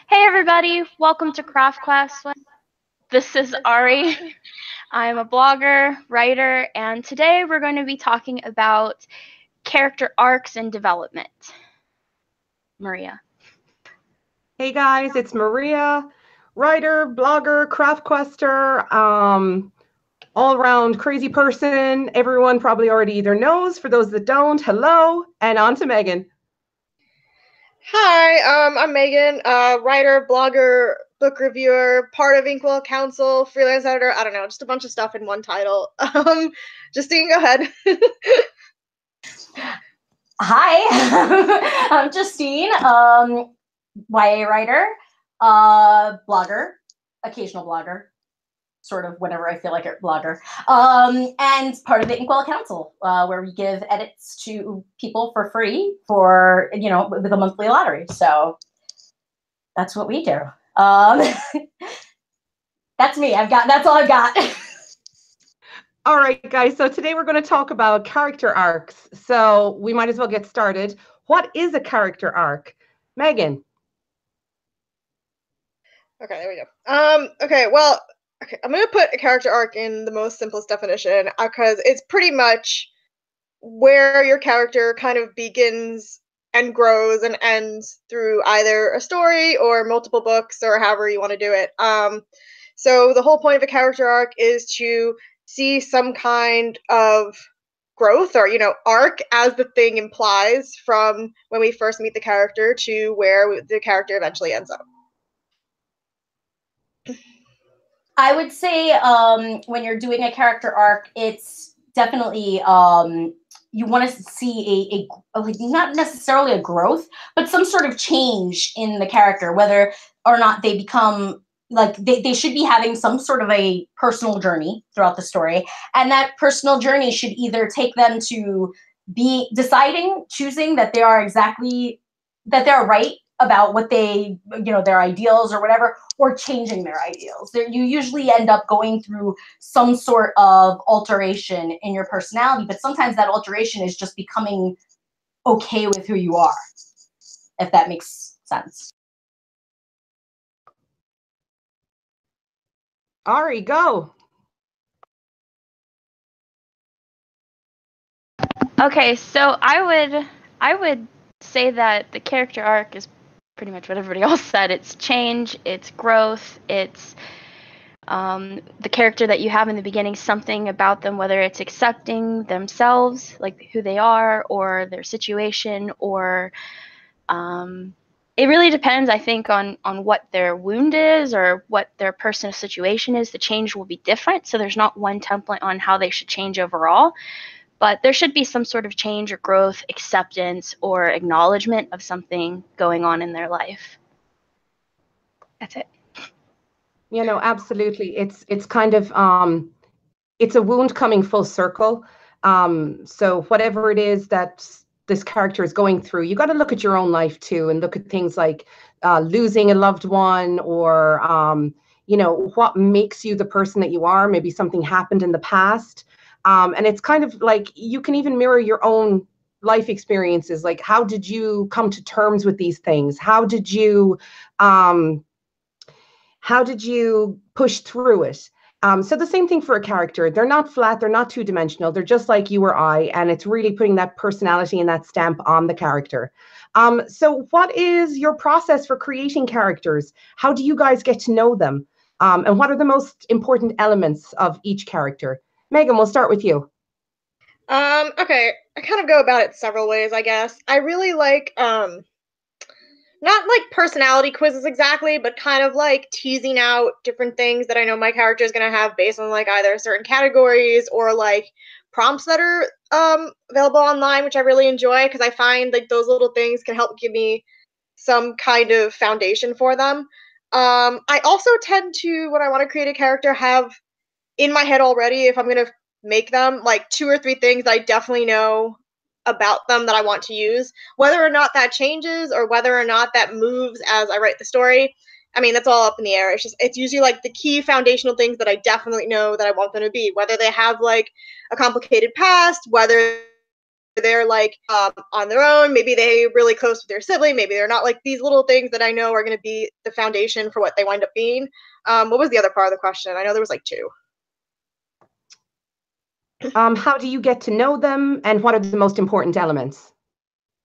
Hey everybody, welcome to Craft Quest. This is Ari. I'm a blogger, writer, and today we're going to be talking about character arcs and development. Maria. Hey guys, it's Maria, writer, blogger, craft quester, all around crazy person. Everyone probably already either knows. For those that don't, hello, and on to Megan. Hi, I'm Megan, writer, blogger, book reviewer, part of Inkwell Council, freelance editor. I don't know, just a bunch of stuff in one title. Justine, go ahead. Hi, I'm Justine, YA writer, blogger, occasional blogger, sort of whenever I feel like it, blogger, and part of the Inkwell Council, where we give edits to people for free for, with a monthly lottery. So that's what we do. That's me. That's all I've got. All right, guys. So today we're going to talk about character arcs. So we might as well get started. What is a character arc? Megan. Okay, there we go. Okay, I'm gonna put a character arc in the most simplest definition because it's pretty much where your character kind of begins and grows and ends through either a story or multiple books or however you want to do it. So the whole point of a character arc is to see some kind of growth or arc, as the thing implies, from when we first meet the character to where the character eventually ends up. I would say when you're doing a character arc, it's definitely you want to see like not necessarily a growth, but some sort of change in the character, whether or not they become like they should be having some sort of a personal journey throughout the story. And that personal journey should either take them to be choosing that they are right about what they, their ideals or whatever, or changing their ideals. You usually end up going through some sort of alteration in your personality, but sometimes that alteration is just becoming okay with who you are, if that makes sense. Ari, go. Okay, so I would say that the character arc is pretty much what everybody else said. It's change, it's growth, it's the character that you have in the beginning, something about them, whether it's accepting themselves, like who they are, or their situation, or it really depends, I think, on what their wound is or what their personal situation is. The change will be different, so there's not one template on how they should change overall, but there should be some sort of change or growth, acceptance, or acknowledgement of something going on in their life. That's it. Absolutely. It's kind of it's a wound coming full circle. So whatever it is that this character is going through, you got to look at your own life too, and look at things like losing a loved one, or what makes you the person that you are. Maybe something happened in the past, and it's kind of like you can even mirror your own life experiences. Like, how did you come to terms with these things? Um, how did you push through it? So the same thing for a character. They're not flat. They're not two-dimensional. They're just like you or I, and it's really putting that personality and that stamp on the character. So what is your process for creating characters? How do you guys get to know them? And what are the most important elements of each character? Megan, we'll start with you. Okay, I kind of go about it several ways, I guess. I really like not like personality quizzes exactly, but kind of like teasing out different things that I know my character is going to have based on like either certain categories or like prompts that are available online, which I really enjoy because I find like those little things can help give me some kind of foundation for them. I also tend to, when I want to create a character, have in my head already, if I'm going to make them, like 2 or 3 things that I definitely know about them that I want to use. Whether or not that changes or whether or not that moves as I write the story, I mean, that's all up in the air. It's usually like the key foundational things that I definitely know that I want them to be. Whether they have like a complicated past, whether they're like on their own, maybe they're really close with their sibling, maybe they're not, like these little things that I know are going to be the foundation for what they wind up being. What was the other part of the question? I know there was like two. How do you get to know them, and what are the most important elements?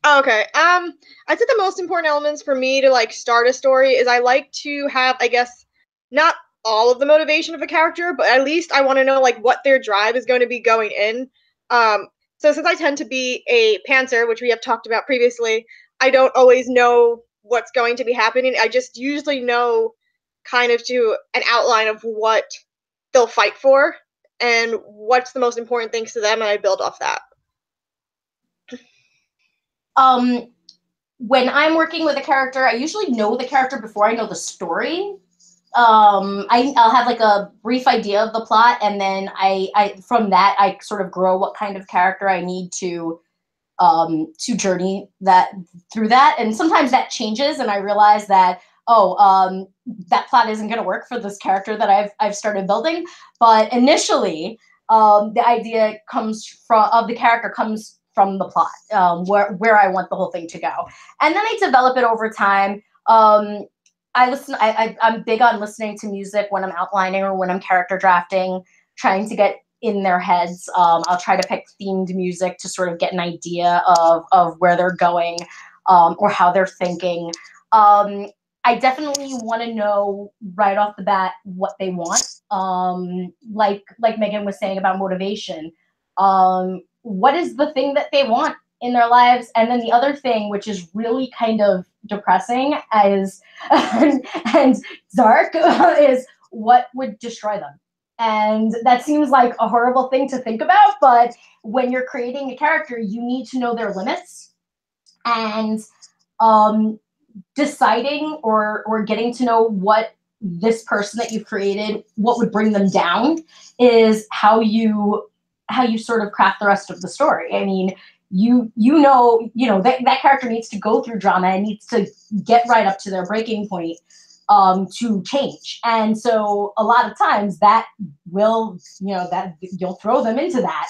Okay. I'd say the most important elements for me to like start a story is I like to have, I guess, not all of the motivation of a character, but at least I want to know like what their drive is going to be going in. So since I tend to be a pantser, which we have talked about previously, I don't always know what's going to be happening. I just usually know kind of to an outline of what they'll fight for and what's the most important things to them, and I build off that. When I'm working with a character, I usually know the character before I know the story. I'll have like a brief idea of the plot, and then I from that I sort of grow what kind of character I need to journey that through that. And sometimes that changes, and I realize that that plot isn't going to work for this character that I've started building. But initially, the idea of the character comes from the plot, where I want the whole thing to go, and then I develop it over time. I'm big on listening to music when I'm outlining or when I'm character drafting, trying to get in their heads. I'll try to pick themed music to sort of get an idea of where they're going, or how they're thinking. I definitely want to know right off the bat what they want. Like Megan was saying about motivation. What is the thing that they want in their lives? And then the other thing, which is really kind of depressing is and dark, is what would destroy them. And that seems like a horrible thing to think about, but when you're creating a character, you need to know their limits. And deciding or getting to know what this person that you've created, what would bring them down, is how you sort of craft the rest of the story. I mean, you know that character needs to go through drama and needs to get right up to their breaking point to change. And so a lot of times that will, that you'll throw them into that.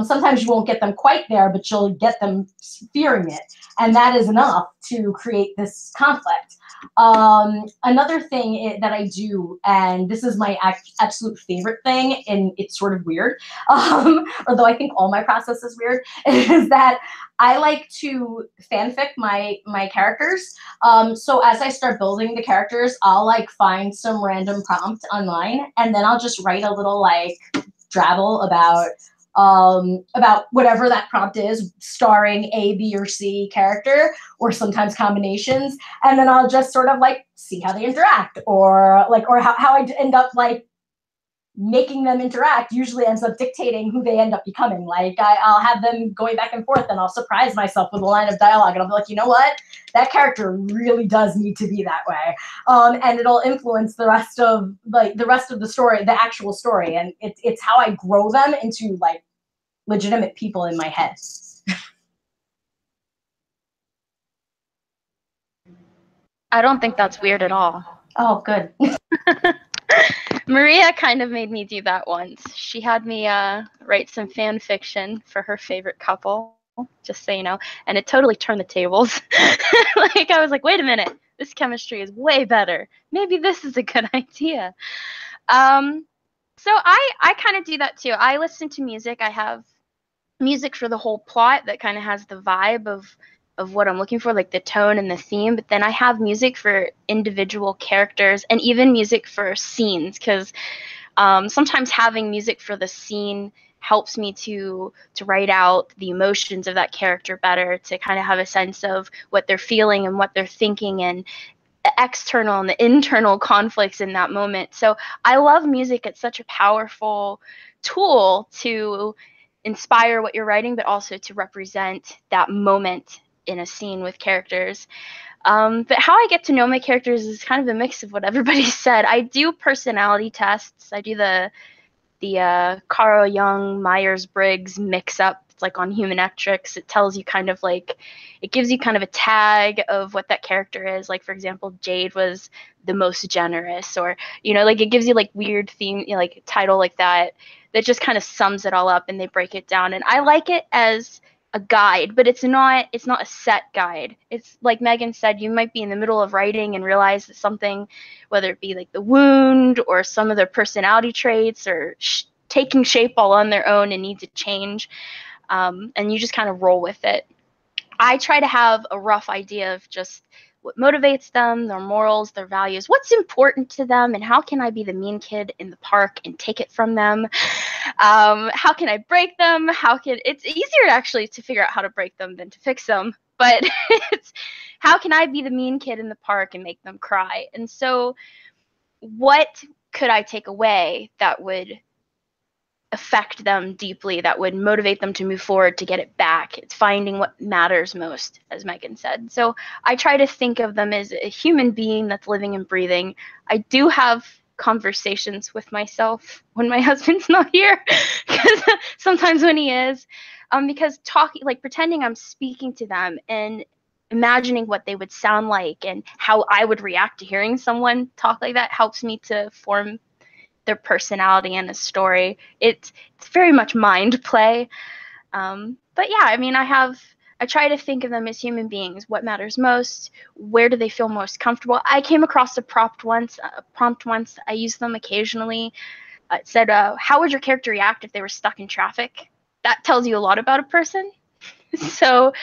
Sometimes you won't get them quite there, but you'll get them fearing it. And that is enough to create this conflict. Another thing that I do, and this is my absolute favorite thing, and it's sort of weird, although I think all my process is weird, is that I like to fanfic my characters. So as I start building the characters, I'll like find some random prompt online, and then I'll just write a little like drabble about whatever that prompt is, starring A, B, or C character, or sometimes combinations. And then I'll just sort of like see how they interact, or how I end up like making them interact usually ends up dictating who they end up becoming. Like I'll have them going back and forth, and I'll surprise myself with a line of dialogue, and I'll be like, you know what? That character really does need to be that way. And it'll influence the rest of the story, the actual story. And it's how I grow them into like legitimate people in my head. I don't think that's weird at all. Oh, good. Maria kind of made me do that once. She had me write some fan fiction for her favorite couple, just so you know, and it totally turned the tables. Like, I was like, wait a minute, this chemistry is way better. Maybe this is a good idea. So I kind of do that too. I listen to music. I have music for the whole plot that kind of has the vibe of what I'm looking for, like the tone and the theme, but then I have music for individual characters and even music for scenes, because sometimes having music for the scene helps me to write out the emotions of that character better, to kind of have a sense of what they're feeling and what they're thinking, and the external and the internal conflicts in that moment. So I love music. It's such a powerful tool to inspire what you're writing, but also to represent that moment in a scene with characters. But how I get to know my characters is kind of a mix of what everybody said. I do personality tests. I do the Carl Jung Myers-Briggs mix-up. It's like on Humanectrics. It tells you kind of like, it gives you kind of a tag of what that character is. Like, for example, Jade was the most generous, or, like it gives you like weird theme, like title like that just kind of sums it all up, and they break it down. And I like it as a guide, but it's not a set guide. It's like Megan said, you might be in the middle of writing and realize that something, whether it be like the wound or some of their personality traits, are taking shape all on their own and need to change, and you just kind of roll with it. I try to have a rough idea of just what motivates them, their morals, their values, what's important to them, and how can I be the mean kid in the park and take it from them? How can I break them? It's easier actually to figure out how to break them than to fix them, but it's how can I be the mean kid in the park and make them cry? And so what could I take away that would affect them deeply, that would motivate them to move forward, to get it back? It's finding what matters most, as Megan said. So I try to think of them as a human being that's living and breathing. I do have conversations with myself when my husband's not here, because sometimes when he is, because talking, like pretending I'm speaking to them and imagining what they would sound like and how I would react to hearing someone talk like that helps me to form their personality and a story. It's very much mind play. But yeah, I mean, I try to think of them as human beings. What matters most? Where do they feel most comfortable? I came across a prompt once. I use them occasionally. It said, "How would your character react if they were stuck in traffic?" That tells you a lot about a person. So,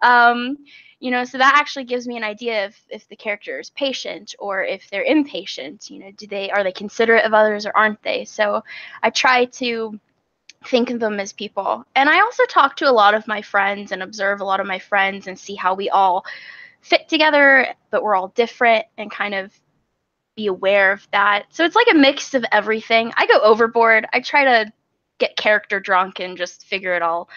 so that actually gives me an idea of if the character is patient or if they're impatient. Are they considerate of others or aren't they? So I try to think of them as people. And I also talk to a lot of my friends and observe a lot of my friends and see how we all fit together, but we're all different, and kind of be aware of that. So it's like a mix of everything. I go overboard. I try to get character drunk and just figure it all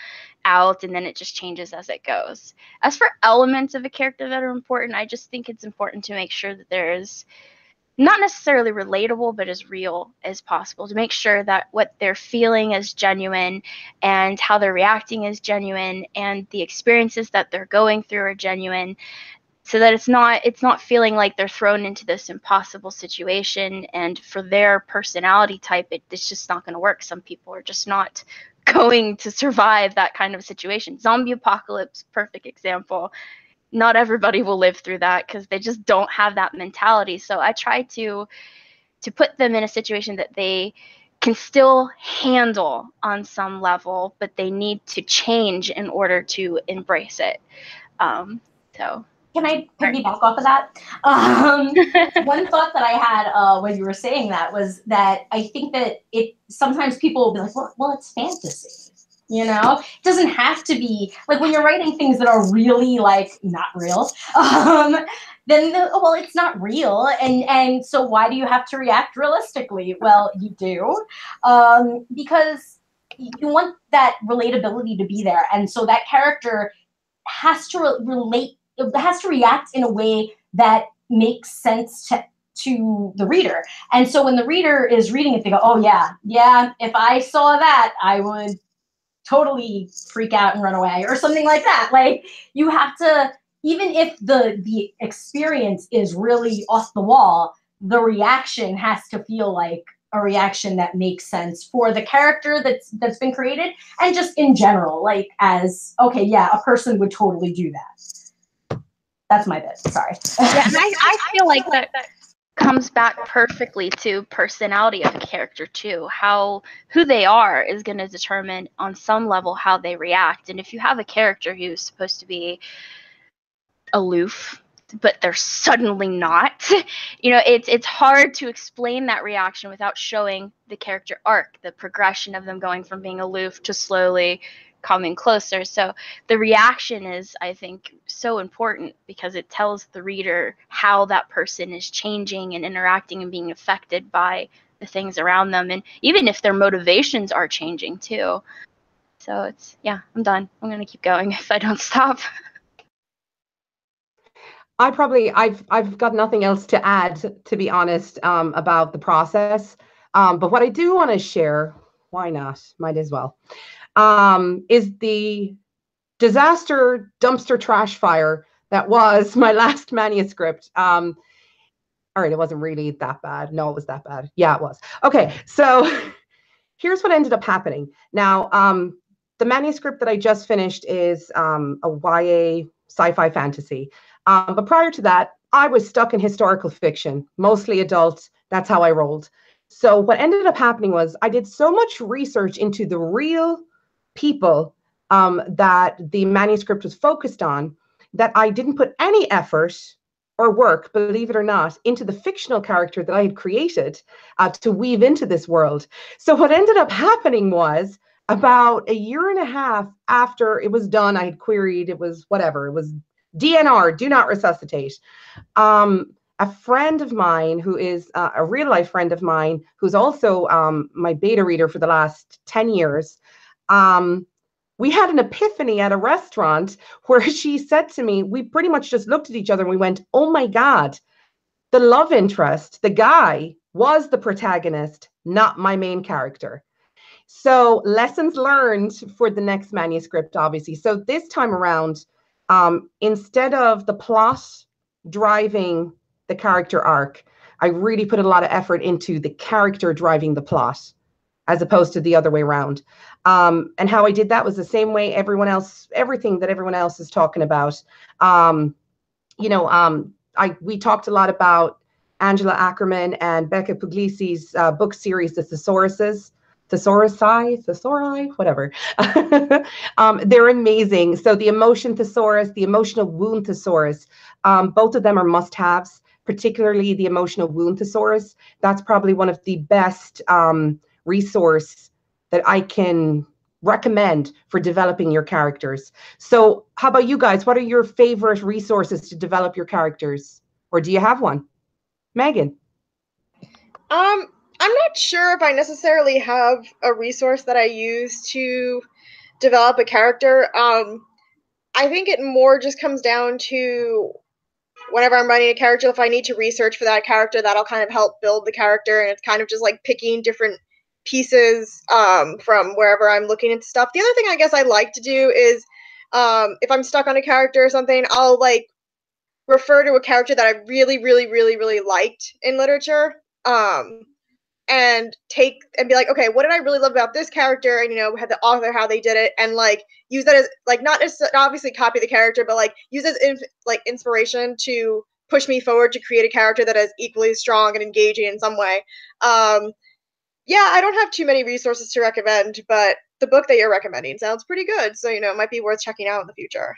out, and then it just changes as it goes. As for elements of a character that are important, I just think it's important to make sure that there is not necessarily relatable, but as real as possible, to make sure that what they're feeling is genuine and how they're reacting is genuine and the experiences that they're going through are genuine, so that it's not feeling like they're thrown into this impossible situation, and for their personality type, it's just not going to work. Some people are just not going to survive that kind of situation. Zombie apocalypse, perfect example. Not everybody will live through that because they just don't have that mentality. So I try to put them in a situation that they can still handle on some level, but they need to change in order to embrace it. So can I piggyback off of that? One thought that I had when you were saying that was that I think that sometimes people will be like, well, it's fantasy. It doesn't have to be like when you're writing things that are really like not real. Then well, it's not real, and so why do you have to react realistically? Well, you do, because you want that relatability to be there, and so that character has to relate. It has to react in a way that makes sense to the reader. And so when the reader is reading it, they go, oh yeah, if I saw that, I would totally freak out and run away or something like that. Like, you have to, even if the experience is really off the wall, the reaction has to feel like a reaction that makes sense for the character that's been created, and just in general, like, as, okay, yeah, a person would totally do that. That's my bit. Sorry. Yeah, and I feel like that comes back perfectly to personality of a character too. Who they are is going to determine on some level how they react. And if you have a character who's supposed to be aloof, but they're suddenly not, it's hard to explain that reaction without showing the character arc, the progression of them going from being aloof to slowly coming closer. So the reaction is, I think, so important because it tells the reader how that person is changing and interacting and being affected by the things around them, and even if their motivations are changing too. So I'm done. I'm going to keep going if I don't stop. I've got nothing else to add, to be honest, about the process. But what I do want to share, why not? Might as well. Is the disaster dumpster trash fire that was my last manuscript. All right, it wasn't really that bad. No, it was that bad. Yeah, it was. Okay, so here's what ended up happening. Now, the manuscript that I just finished is a YA sci-fi fantasy. But prior to that, I was stuck in historical fiction, mostly adult. That's how I rolled. So what ended up happening was I did so much research into the real people that the manuscript was focused on that I didn't put any effort or work, believe it or not, into the fictional character that I had created to weave into this world. So what ended up happening was about a year and a half after it was done, I had queried, it was whatever, it was DNR, do not resuscitate. A friend of mine who is a real life friend of mine, who's also my beta reader for the last 10 years, we had an epiphany at a restaurant where she said to me, we pretty much just looked at each other and we went, oh my God, the love interest, the guy was the protagonist, not my main character. So lessons learned for the next manuscript, obviously. So this time around, instead of the plot driving the character arc, I really put a lot of effort into the character driving the plot, as opposed to the other way around. And how I did that was the same way everything that everyone else is talking about. We talked a lot about Angela Ackerman and Becca Puglisi's book series, The Thesauri, whatever. They're amazing. So the emotion thesaurus, the emotional wound thesaurus, both of them are must-haves, particularly the emotional wound thesaurus. That's probably one of the best resource that I can recommend for developing your characters. So how about you guys? What are your favorite resources to develop your characters? Or do you have one? Megan? I'm not sure if I necessarily have a resource that I use to develop a character. I think it more just comes down to whenever I'm writing a character, if I need to research for that character, that'll kind of help build the character, and it's kind of just like picking different pieces from wherever I'm looking into stuff. The other thing I guess I like to do is if I'm stuck on a character or something, I'll like refer to a character that I really, really, really, really liked in literature. And be like, okay, what did I really love about this character? And, had the author, how they did it, and like use that as like, not obviously copy the character, but like use it as inspiration to push me forward to create a character that is equally strong and engaging in some way. Yeah, I don't have too many resources to recommend, but the book that you're recommending sounds pretty good. So, it might be worth checking out in the future.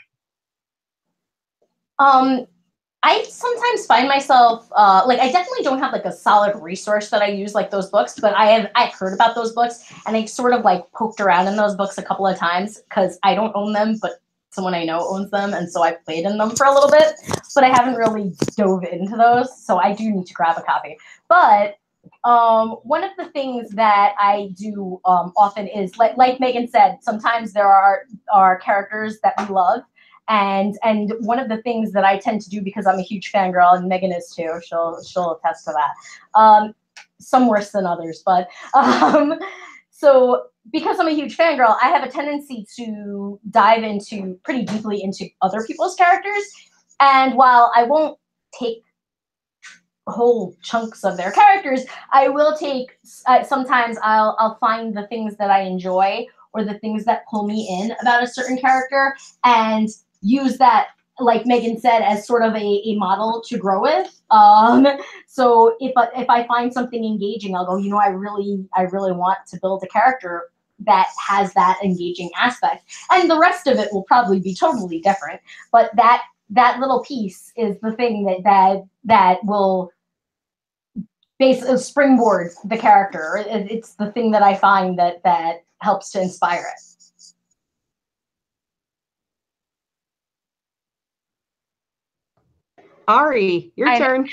I sometimes find myself I definitely don't have like a solid resource that I use like those books, but I've heard about those books, and I sort of like poked around in those books a couple of times because I don't own them, but someone I know owns them, and so I played in them for a little bit, but I haven't really dove into those, so I do need to grab a copy. But one of the things that I do often is like Megan said, sometimes there are characters that we love. And one of the things that I tend to do, because I'm a huge fangirl, and Megan is too, she'll attest to that. Some worse than others, but so because I'm a huge fangirl, I have a tendency to dive pretty deeply into other people's characters. And while I won't take whole chunks of their characters, I will take sometimes I'll find the things that I enjoy or the things that pull me in about a certain character and use that, like Megan said, as sort of a model to grow with. So if I find something engaging, I'll go, I really want to build a character that has that engaging aspect. And the rest of it will probably be totally different. But that little piece is the thing that will basically springboard the character. It's the thing that I find that helps to inspire it. Ari, your turn.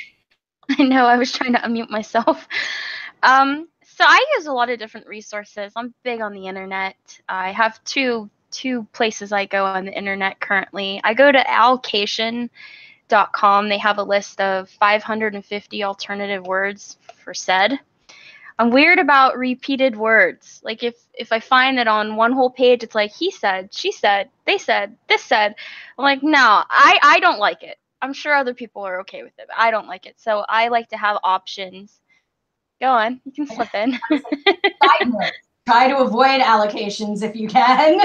I know, I was trying to unmute myself. So I use a lot of different resources. I'm big on the internet. I have two places I go on the internet currently. I go to allocation.com. They have a list of 550 alternative words for said. I'm weird about repeated words. Like if I find that on one whole page it's like he said, she said, they said, this said, I'm like, no, I don't like it. I'm sure other people are okay with it, but I don't like it. So I like to have options. Go on, you can slip in. Side note, Try to avoid allocations if you can.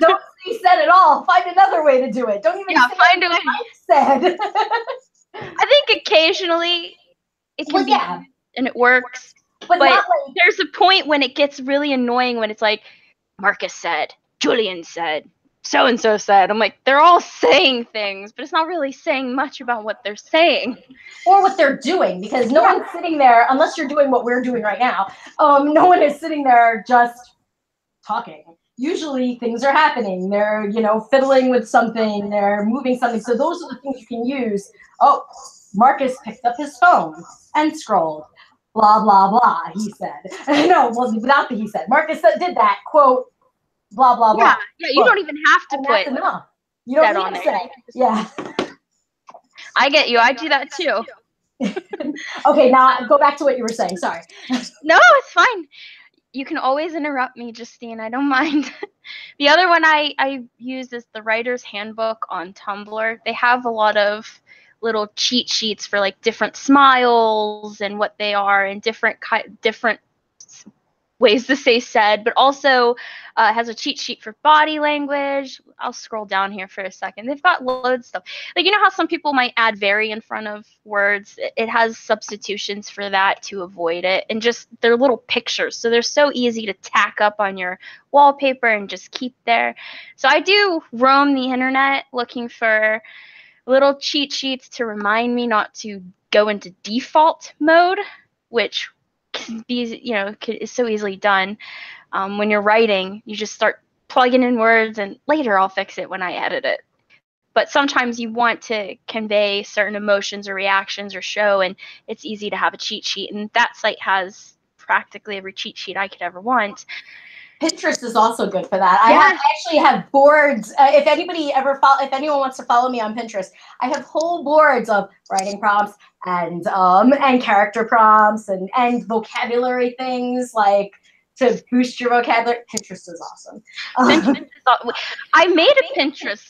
Don't say said at all. Find another way to do it. Don't even say find a way. Said. I think occasionally it can be yeah. and it works. But not like, there's a point when it gets really annoying when it's like, Marcus said, Julian said, so-and-so said. I'm like, they're all saying things, but it's not really saying much about what they're saying. Or what they're doing, because no one's sitting there, unless you're doing what we're doing right now, no one is sitting there just talking. Usually things are happening. They're, fiddling with something, they're moving something. So those are the things you can use. Oh, Marcus picked up his phone and scrolled. Blah, blah, blah, he said. No, well, without the he said. Marcus did that, quote, blah, blah, blah. Yeah, you don't even have to put that's enough. You don't that on need to there. say. Yeah. I get you. I do that too. Okay, now go back to what you were saying. Sorry. No, it's fine. You can always interrupt me, Justine. I don't mind. The other one I use is the Writer's Handbook on Tumblr. They have a lot of little cheat sheets for like different smiles and what they are and different ways to say said, but also has a cheat sheet for body language. I'll scroll down here for a second. They've got loads of stuff. Like, you know how some people might add very in front of words? It has substitutions for that to avoid it. And just they're little pictures. So they're so easy to tack up on your wallpaper and just keep there. So I do roam the internet looking for little cheat sheets to remind me not to go into default mode, which can be, is so easily done. When you're writing, you just start plugging in words, and later I'll fix it when I edit it. But sometimes you want to convey certain emotions or reactions or show, and it's easy to have a cheat sheet. And that site has practically every cheat sheet I could ever want. Pinterest is also good for that. I actually have boards. If anyone wants to follow me on Pinterest, I have whole boards of writing prompts and character prompts and vocabulary things like to boost your vocabulary. Pinterest is awesome. I made a Pinterest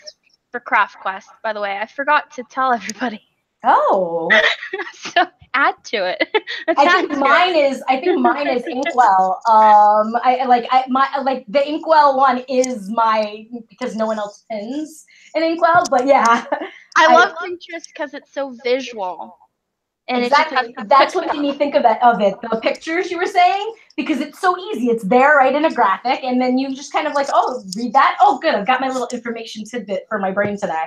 for Craft Quest, by the way. I forgot to tell everybody. Oh. So add to it. I think mine is Inkwell. The Inkwell one is because no one else pins in Inkwell, but yeah. I love Pinterest because it's so visual. And exactly. That's what made me think of it. The pictures you were saying, because it's so easy. It's there right in a graphic, and then you just kind of like, oh, read that. Oh, good. I've got my little information tidbit for my brain today.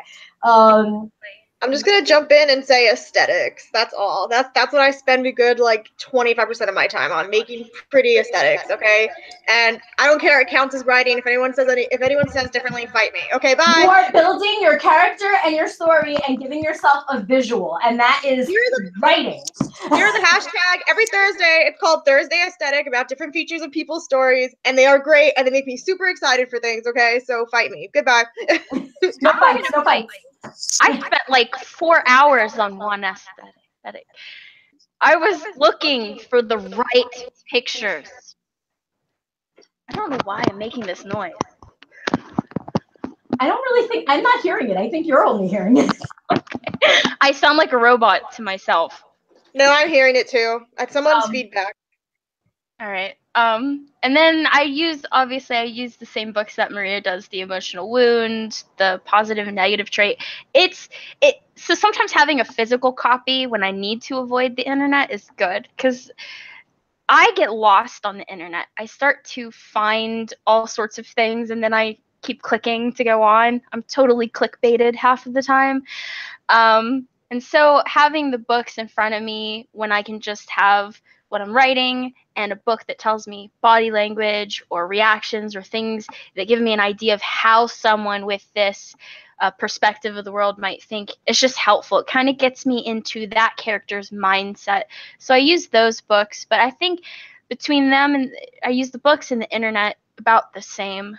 I'm just gonna jump in and say aesthetics. That's all. That's what I spend a good 25% of my time on, making pretty aesthetics. Okay, and I don't care. It counts as writing. If anyone says differently, fight me. Okay, bye. You are building your character and your story and giving yourself a visual, and that is writing. Here's the hashtag every Thursday. It's called Thursday Aesthetic, about different features of people's stories, and they are great and they make me super excited for things. Okay, so fight me. Goodbye. No fights. No fights. I spent 4 hours on one aesthetic. I was looking for the right pictures. I don't know why I'm making this noise. I don't really think I'm not hearing it. I think you're only hearing it. I sound like a robot to myself. No, I'm hearing it too. That's someone's feedback. All right. And then I use the same books that Maria does, the emotional wound, the positive and negative trait. So sometimes having a physical copy when I need to avoid the internet is good, because I get lost on the internet. I start to find all sorts of things, and then I keep clicking to go on. I'm totally clickbaited half of the time. And so having the books in front of me when I can just have what I'm writing and a book that tells me body language or reactions or things that give me an idea of how someone with this perspective of the world might think, it's just helpful. It kind of gets me into that character's mindset. So I use those books, but I think between them and I use the books and the internet about the same.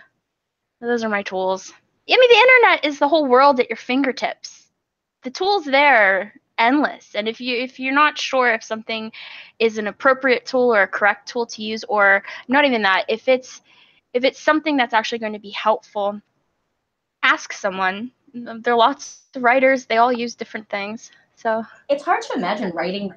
Those are my tools. I mean, the internet is the whole world at your fingertips. The tools there are endless, and if you're not sure if something is an appropriate tool or a correct tool to use, or not even that, if it's something that's actually going to be helpful, ask someone. There are lots of writers, they all use different things. So it's hard to imagine writing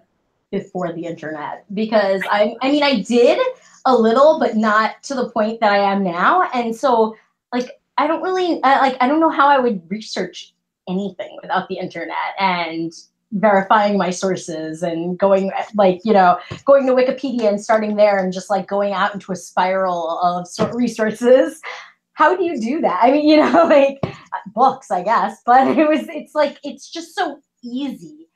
before the internet, because I mean, I did a little, but not to the point that I am now. And so, like, I don't really, I don't know how I would research anything without the internet and verifying my sources and going, like, you know, going to Wikipedia and starting there and just like going out into a spiral of resources. How do you do that? I mean, you know, like books, I guess, but it's just so easy.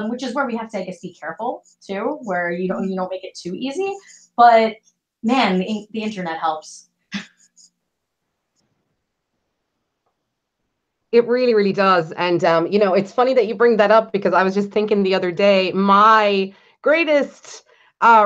Which is where we have to, I guess, be careful too, where you don't make it too easy. But man, the internet helps. It really, really does. And, you know, it's funny that you bring that up because I was just thinking the other day, my greatest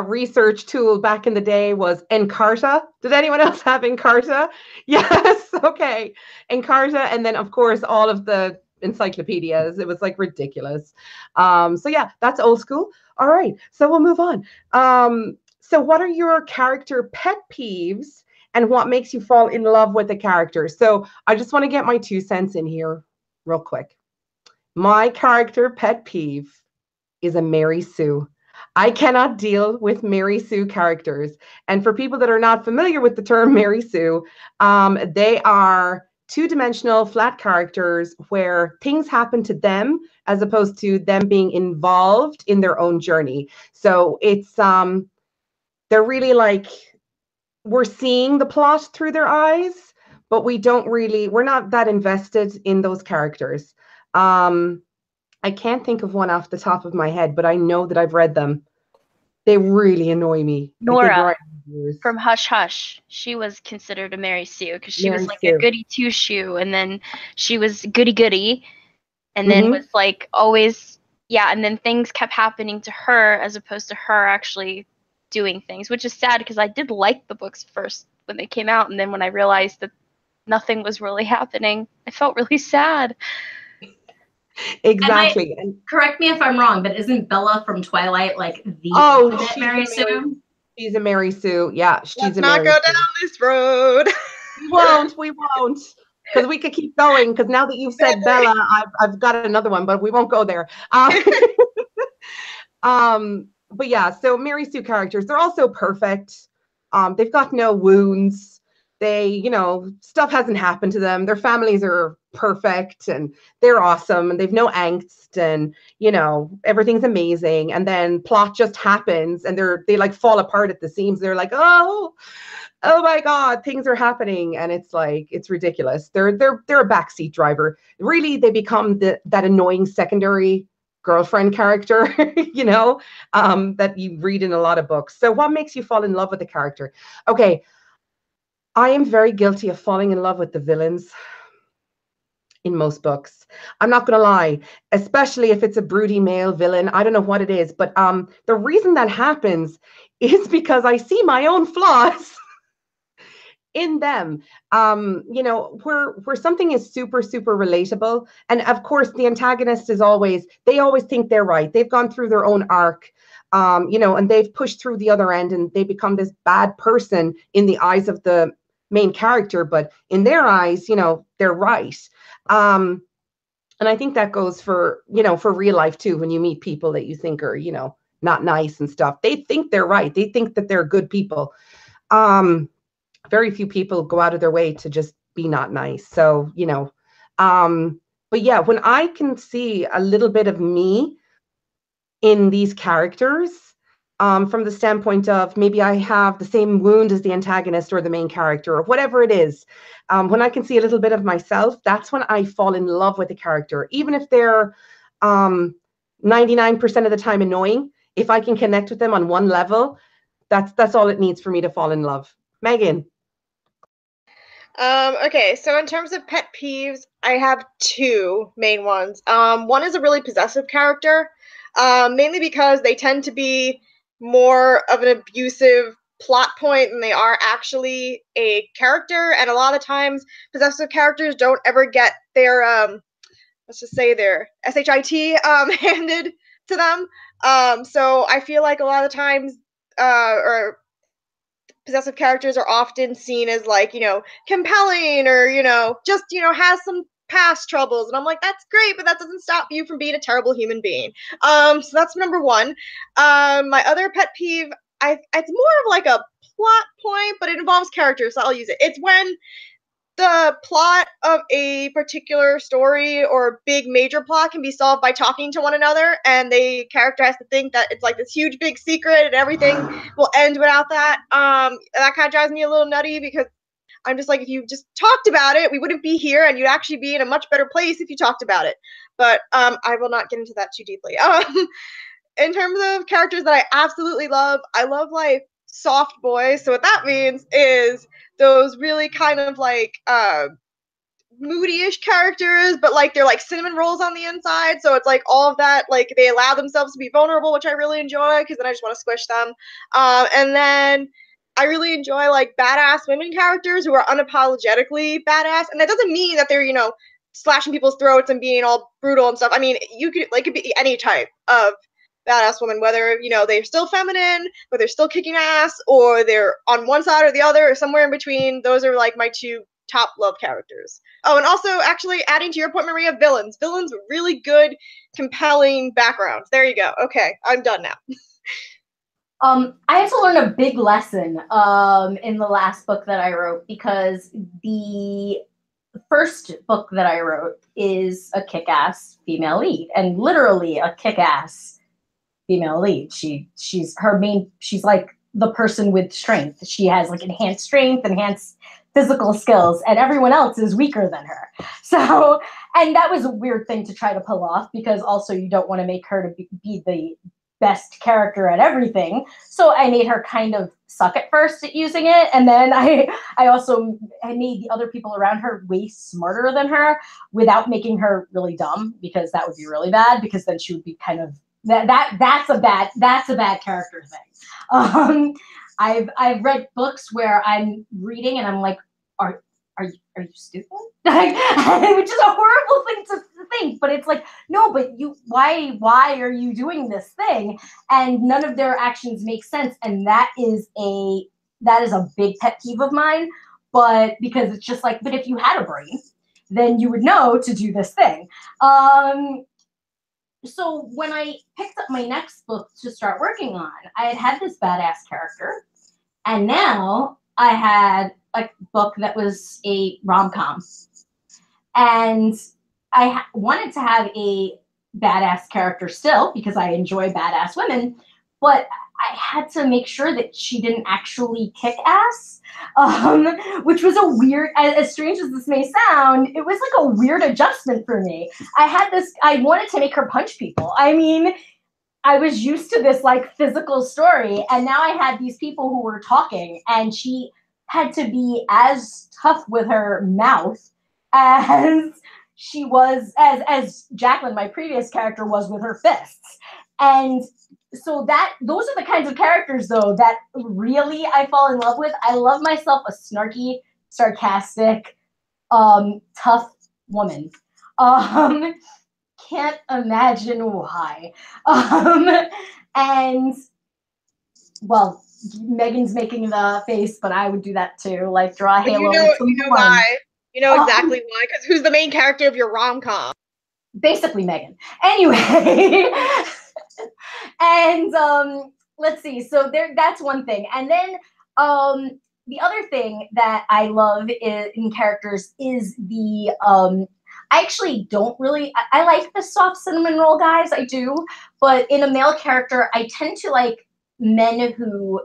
research tool back in the day was Encarta. Did anyone else have Encarta? Yes. Okay. Encarta. And then, of course, all of the encyclopedias. It was like ridiculous. So yeah, that's old school. All right. So we'll move on. So what are your character pet peeves? And what makes you fall in love with the character? So I just want to get my 2 cents in here real quick. My character pet peeve is a Mary Sue. I cannot deal with Mary Sue characters. And for people that are not familiar with the term Mary Sue, they are two-dimensional flat characters where things happen to them as opposed to them being involved in their own journey. So it's they're really like, we're seeing the plot through their eyes, but we're not that invested in those characters. I can't think of one off the top of my head, but I know that I've read them. They really annoy me. Nora from Hush Hush. She was considered a Mary Sue because she was like a goody two shoe, and then she was goody goody, and then was like always, yeah, and then things kept happening to her as opposed to her actually doing things, which is sad because I did like the books first when they came out, and then when I realized that nothing was really happening, I felt really sad. Exactly. And correct me if I'm wrong, but isn't Bella from Twilight like the Mary Sue? She's a Mary Sue. Yeah, she's Let's a not Mary go Sue. down this road. We won't. Because we could keep going. Because now that you've said Bella, I've got another one, but we won't go there. But yeah, so Mary Sue characters, they're also perfect. They've got no wounds. They, you know, stuff hasn't happened to them. Their families are perfect and they're awesome and they've no angst and, you know, everything's amazing. And then plot just happens and they like fall apart at the seams. They're like, oh my God, things are happening. And it's like, it's ridiculous. They're a backseat driver. Really, they become that annoying secondary girlfriend character, you know, that you read in a lot of books. So what makes you fall in love with a character? Okay, I am very guilty of falling in love with the villains in most books. I'm not going to lie, especially if it's a broody male villain. I don't know what it is, but the reason that happens is because I see my own flaws in them. You know, where something is super, super relatable. And of course, the antagonist is they always think they're right. They've gone through their own arc, you know, and they've pushed through the other end and they become this bad person in the eyes of the main character, but in their eyes, you know, they're right. And I think that goes for, you know, for real life too. When you meet people that you think are, you know, not nice and stuff, they think they're right. They think that they're good people. Very few people go out of their way to just be not nice. So, you know, but yeah, when I can see a little bit of me in these characters, from the standpoint of maybe I have the same wound as the antagonist or the main character or whatever it is, when I can see a little bit of myself, that's when I fall in love with the character. Even if they're 99% of the time annoying, if I can connect with them on one level, that's all it needs for me to fall in love. Megan. Okay, so in terms of pet peeves, I have 2 main ones. One is a really possessive character, mainly because they tend to be more of an abusive plot point than they are actually a character, and a lot of times possessive characters don't ever get their let's just say their SHIT handed to them. So I feel like a lot of times or possessive characters are often seen as like, you know, compelling or, you know, just, you know, has some past troubles. And I'm like, that's great, but that doesn't stop you from being a terrible human being. So that's number one. My other pet peeve, it's more of like a plot point, but it involves characters, so I'll use it. It's when the plot of a particular story or big major plot can be solved by talking to one another, and the character has to think that it's like this huge big secret and everything will end without that. That kind of drives me a little nutty, because I'm just like, if you just talked about it, we wouldn't be here, and you'd actually be in a much better place if you talked about it. But I will not get into that too deeply. In terms of characters that I absolutely love, I love like soft boys. So what that means is those really kind of like moody-ish characters, but like they're like cinnamon rolls on the inside. So it's like all of that, like they allow themselves to be vulnerable, which I really enjoy, because then I just want to squish them. And then I really enjoy like badass women characters who are unapologetically badass. And that doesn't mean that they're, slashing people's throats and being all brutal and stuff. I mean, it could be any type of badass woman, whether, they're still feminine, but they're still kicking ass, or they're on one side or the other, or somewhere in between. Those are like my two top love characters. Oh, and also actually adding to your point, Maria, villains. Villains with really good, compelling backgrounds. There you go. Okay, I'm done now. I had to learn a big lesson in the last book that I wrote, because the first book that I wrote is a kick-ass female lead, and literally a kick-ass female lead. She's like the person with strength. She has like enhanced strength, enhanced physical skills, and everyone else is weaker than her. So, and that was a weird thing to try to pull off, because also you don't want to make her to be the best character at everything. So I made her kind of suck at first at using it, and then I made the other people around her way smarter than her without making her really dumb, because that would be really bad, because then she would be kind of that's a bad character thing. I've read books where I'm reading and I'm like, are you stupid? Which is a horrible thing to think, but it's like, no, but why are you doing this thing? And none of their actions make sense, and that is a big pet peeve of mine. But because it's just like, but if you had a brain, then you would know to do this thing. So when I picked up my next book to start working on, I had this badass character, and now I had a book that was a rom-com. And I wanted to have a badass character still, because I enjoy badass women, but I had to make sure that she didn't actually kick ass, which was a weird, as strange as this may sound, it was like a weird adjustment for me. I wanted to make her punch people. I mean, I was used to this like physical story, and now I had these people who were talking, and she had to be as tough with her mouth as she was, as Jacqueline, my previous character, was with her fists. And so those are the kinds of characters, though, that really I fall in love with. I love myself a snarky, sarcastic, tough woman. Can't imagine why. And, well, Megan's making the face, but I would do that too. Like, draw a halo. You know why. You know exactly why, because who's the main character of your rom-com? Basically Megan. Anyway. And let's see. So that's one thing. And then the other thing that I love in characters is the I actually don't really, I like the soft cinnamon roll guys, I do, but in a male character, I tend to like men who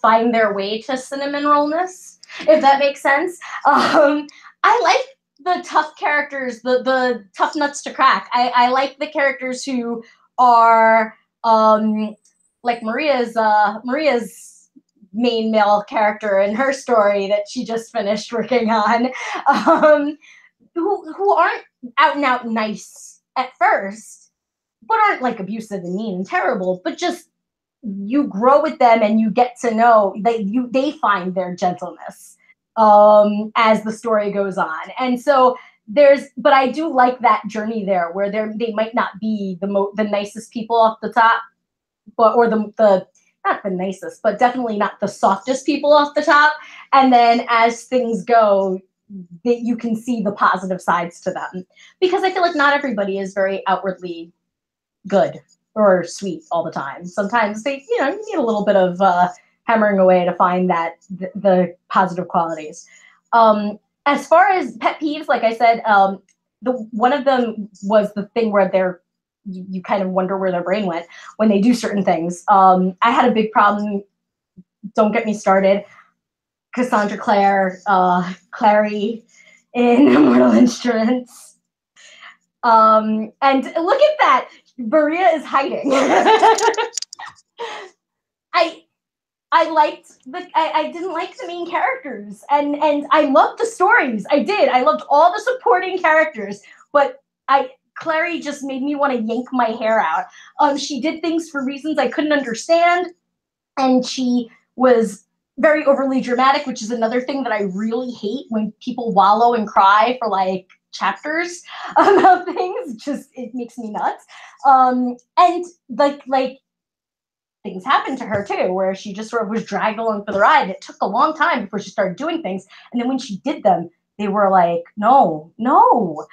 find their way to cinnamon rollness, if that makes sense. I like the tough characters, the tough nuts to crack. I like the characters who are like Maria's main male character in her story that she just finished working on, who aren't out and out nice at first, but aren't like abusive and mean and terrible, but just you grow with them and you get to know they find their gentleness as the story goes on. And so but I do like that journey there, where they might not be the nicest people off the top, or the not the nicest, but definitely not the softest people off the top. And then as things go, that you can see the positive sides to them. Because I feel like not everybody is very outwardly good or sweet all the time. Sometimes they, you know, you need a little bit of hammering away to find that the positive qualities. As far as pet peeves, like I said, one of them was the thing where you kind of wonder where their brain went when they do certain things. I had a big problem. Don't get me started. Cassandra Clare, Clary in Mortal Instruments. And look at that. Maria is hiding. I didn't like the main characters, and I loved the stories. I did. I loved all the supporting characters, but Clary just made me want to yank my hair out. She did things for reasons I couldn't understand, and she was very overly dramatic, which is another thing that I really hate when people wallow and cry for like chapters about things. Just it makes me nuts. And like things happened to her too, where she just sort of was dragged along for the ride. It took a long time before she started doing things, and then when she did them, they were like, no. Book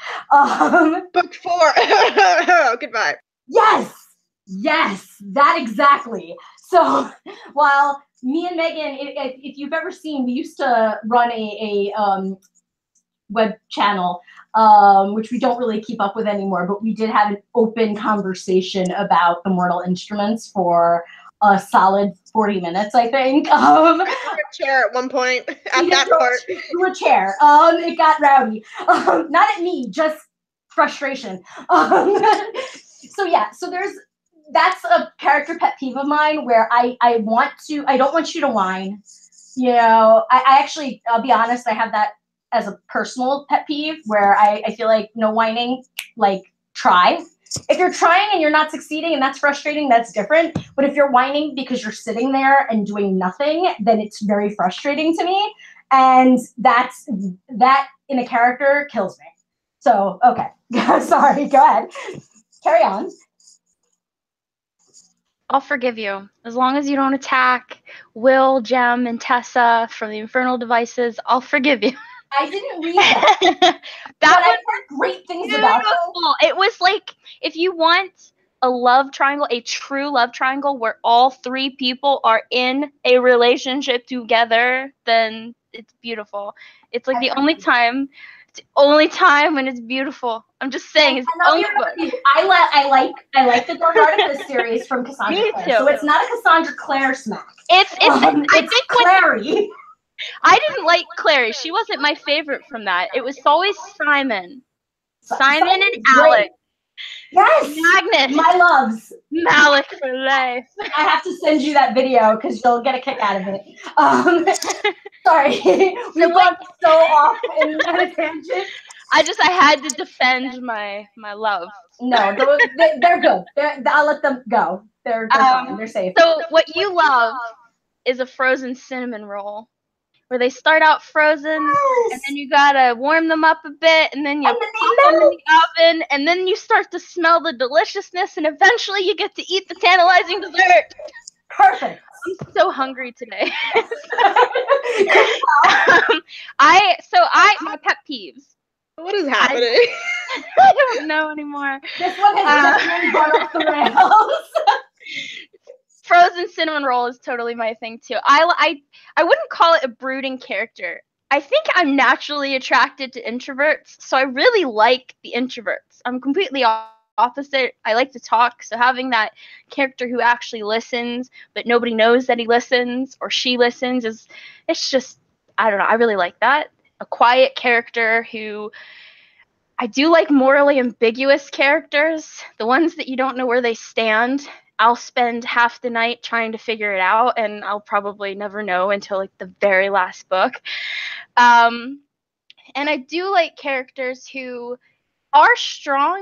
4. Goodbye. Yes, that exactly. So while me and Megan, if you've ever seen, we used to run a web channel, which we don't really keep up with anymore, but we did have an open conversation about the Mortal Instruments for a solid 40 minutes, I think. I threw a chair at one point at that part. Threw a chair. It got rowdy. Not at me, just frustration. So that's a character pet peeve of mine where I don't want you to whine. You know, I actually, I'll be honest, I have that as a personal pet peeve where I feel like no whining, like try. If you're trying and you're not succeeding and that's frustrating, that's different. But if you're whining because you're sitting there and doing nothing, then it's very frustrating to me. And that in a character kills me. So, okay. Sorry, go ahead. Carry on. I'll forgive you. As long as you don't attack Will, Jem, and Tessa from the Infernal Devices, I'll forgive you. I didn't read that. But I've heard great things about it. It was like, if you want a love triangle, a true love triangle where all three people are in a relationship together, then it's beautiful. It's like the only time when it's beautiful. I'm just saying, it's the only book. I like the Dark Artifice series from Cassandra Clare. So it's not a Cassandra Clare smack. It's Clary. I didn't like Clary. She wasn't my favorite from that. It was always Simon. Simon and Alec. Yes. Magnus. My loves. Malik for life. I have to send you that video because you'll get a kick out of it. Sorry. We've gone so off in a tangent. I had to defend my love. No, they're good. I'll let them go. They're fine. They're safe. So what you love is a frozen cinnamon roll, where they start out frozen, and then you gotta warm them up a bit, and then you pop them in the oven, and then you start to smell the deliciousness, and eventually you get to eat the tantalizing dessert. Perfect. I'm so hungry today. My pet peeves. What is happening? I don't know anymore. This one has definitely gone off the rails. Frozen cinnamon roll is totally my thing too. I wouldn't call it a brooding character. I think I'm naturally attracted to introverts, so I really like the introverts. I'm completely opposite. I like to talk, so having that character who actually listens, but nobody knows that he listens or she listens it's just, I don't know, I really like that. A quiet character who, I do like morally ambiguous characters, the ones that you don't know where they stand. I'll spend half the night trying to figure it out, and I'll probably never know until like the very last book. And I do like characters who are strong.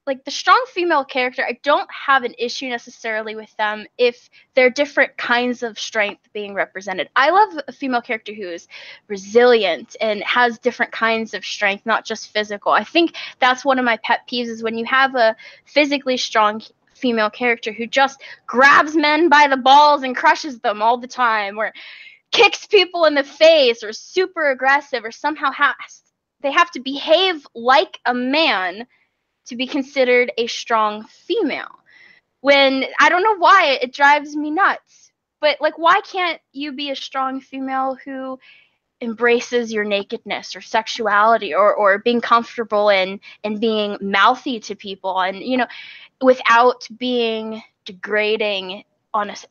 Like the strong female character, I don't have an issue necessarily with them if they're different kinds of strength being represented. I love a female character who is resilient and has different kinds of strength, not just physical. I think that's one of my pet peeves is when you have a physically strong female character who just grabs men by the balls and crushes them all the time, or kicks people in the face or super aggressive or somehow they have to behave like a man to be considered a strong female. When I don't know why it drives me nuts. But like, why can't you be a strong female who embraces your nakedness or sexuality, or being comfortable in being mouthy to people, and without being degrading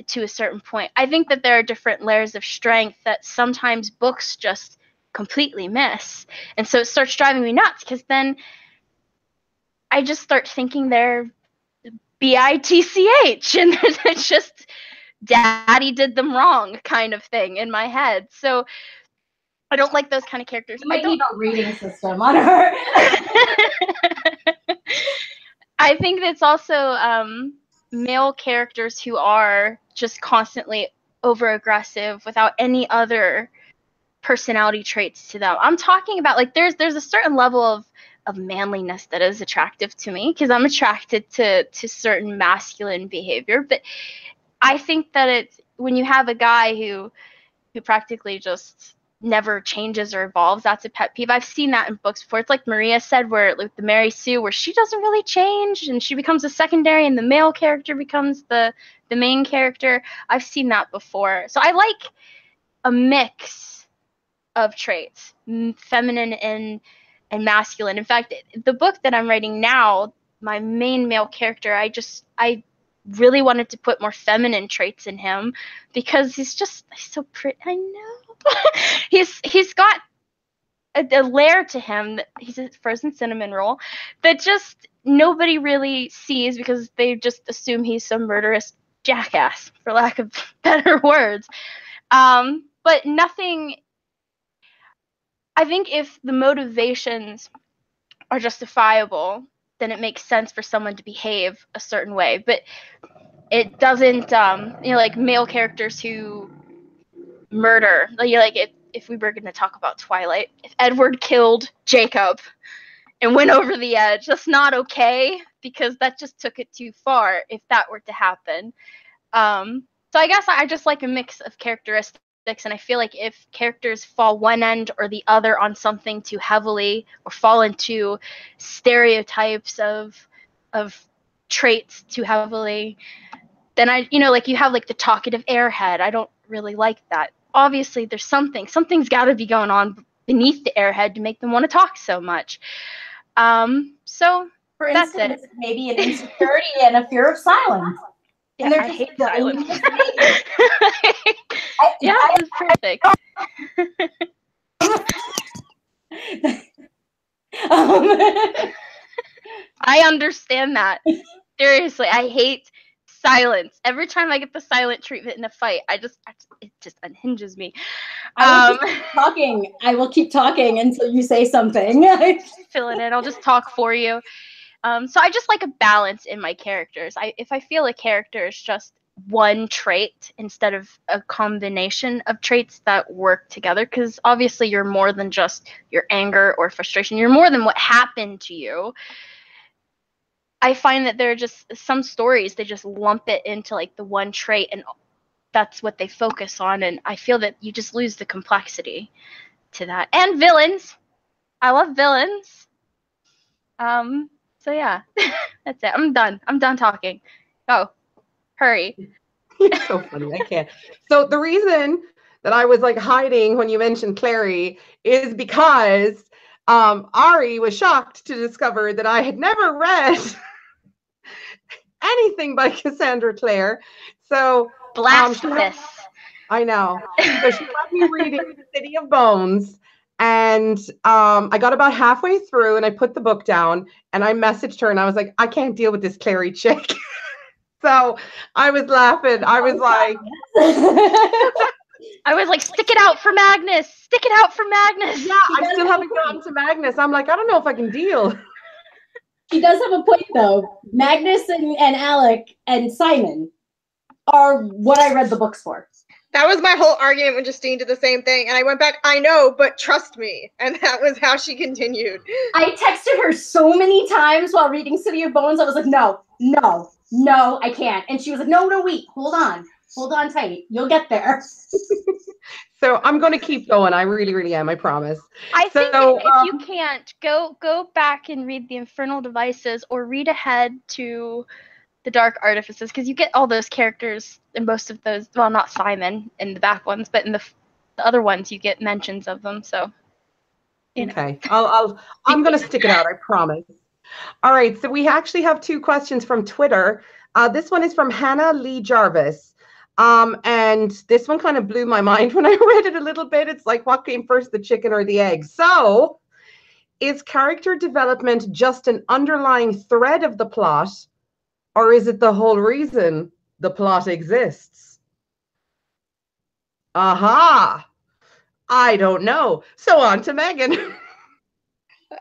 to a certain point? I think that there are different layers of strength that sometimes books just completely miss, and so it starts driving me nuts, because then I just start thinking they're bitch, and it's just daddy did them wrong kind of thing in my head. So I don't like those kind of characters. You might need a rating system on her. I think it's also male characters who are just constantly over aggressive without any other personality traits to them. I'm talking about, like, there's a certain level of manliness that is attractive to me, because I'm attracted to certain masculine behavior. But I think that it's when you have a guy who practically just never changes or evolves, that's a pet peeve. I've seen that in books before. It's like Maria said, where like the Mary Sue, where she doesn't really change and she becomes a secondary and the male character becomes the main character. I've seen that before. So I like a mix of traits, feminine and masculine. In fact, the book that I'm writing now, my main male character, I really wanted to put more feminine traits in him, because he's so pretty. I know. he's got a layer to him. He's a frozen cinnamon roll that just nobody really sees, because they just assume he's some murderous jackass, for lack of better words. But nothing. I think if the motivations are justifiable, then it makes sense for someone to behave a certain way. But it doesn't, like male characters who murder. Like if we were going to talk about Twilight, if Edward killed Jacob and went over the edge, that's not okay, because that just took it too far if that were to happen. So I guess I just like a mix of characteristics, and I feel like if characters fall one end or the other on something too heavily, or fall into stereotypes of traits too heavily, then like you have like the talkative airhead. I don't really like that. Obviously, there's something's got to be going on beneath the airhead to make them want to talk so much. So For that's instance, it. maybe an insecurity and a fear of silence. Yeah, I hate silence. Yeah, it's perfect. I understand that. Seriously, I hate silence. Every time I get the silent treatment in a fight, it just unhinges me. I will keep talking until you say something. Fill it in. I'll just talk for you. So I just like a balance in my characters. If I feel a character is just one trait instead of a combination of traits that work together, because obviously you're more than just your anger or frustration. You're more than what happened to you. I find that there are just some stories, they just lump it into like the one trait, and that's what they focus on, and I feel that you just lose the complexity to that. And villains. I love villains. So yeah, that's it. I'm done talking. Go. Hurry. You're so funny. I can't. So the reason that I was like hiding when you mentioned Clary is because Ari was shocked to discover that I had never read anything by Cassandra Clare. So Blasphemous. I know. So she let me reading The City of Bones. And I got about halfway through and I put the book down and I messaged her and I was like, I can't deal with this Clary chick. So I was laughing. I was like, stick it out for Magnus. Stick it out for Magnus. Yeah, I still haven't gotten to Magnus. I'm like, I don't know if I can deal. She does have a point though. Magnus and Alec and Simon are what I read the books for. That was my whole argument when Justine did the same thing. And I went back, I know, but trust me. And that was how she continued. I texted her so many times while reading City of Bones. I was like, no, I can't. And she was like, no, wait, hold on. Hold on tight. You'll get there. So I'm going to keep going. I really, really am. I promise. I think So, if you can't, go back and read the Infernal Devices or read ahead to the Dark Artifices, because you get all those characters in most of those. Well, not Simon in the back ones, but in the other ones you get mentions of them. So, you know. Okay, I'm going to stick it out. I promise. All right. So we actually have 2 questions from Twitter. This one is from Hannah Lee Jarvis. And this one kind of blew my mind when I read it a little bit. It's like, what came first, the chicken or the egg? So, is character development just an underlying thread of the plot, or is it the whole reason the plot exists? Aha! I don't know. So on to Megan.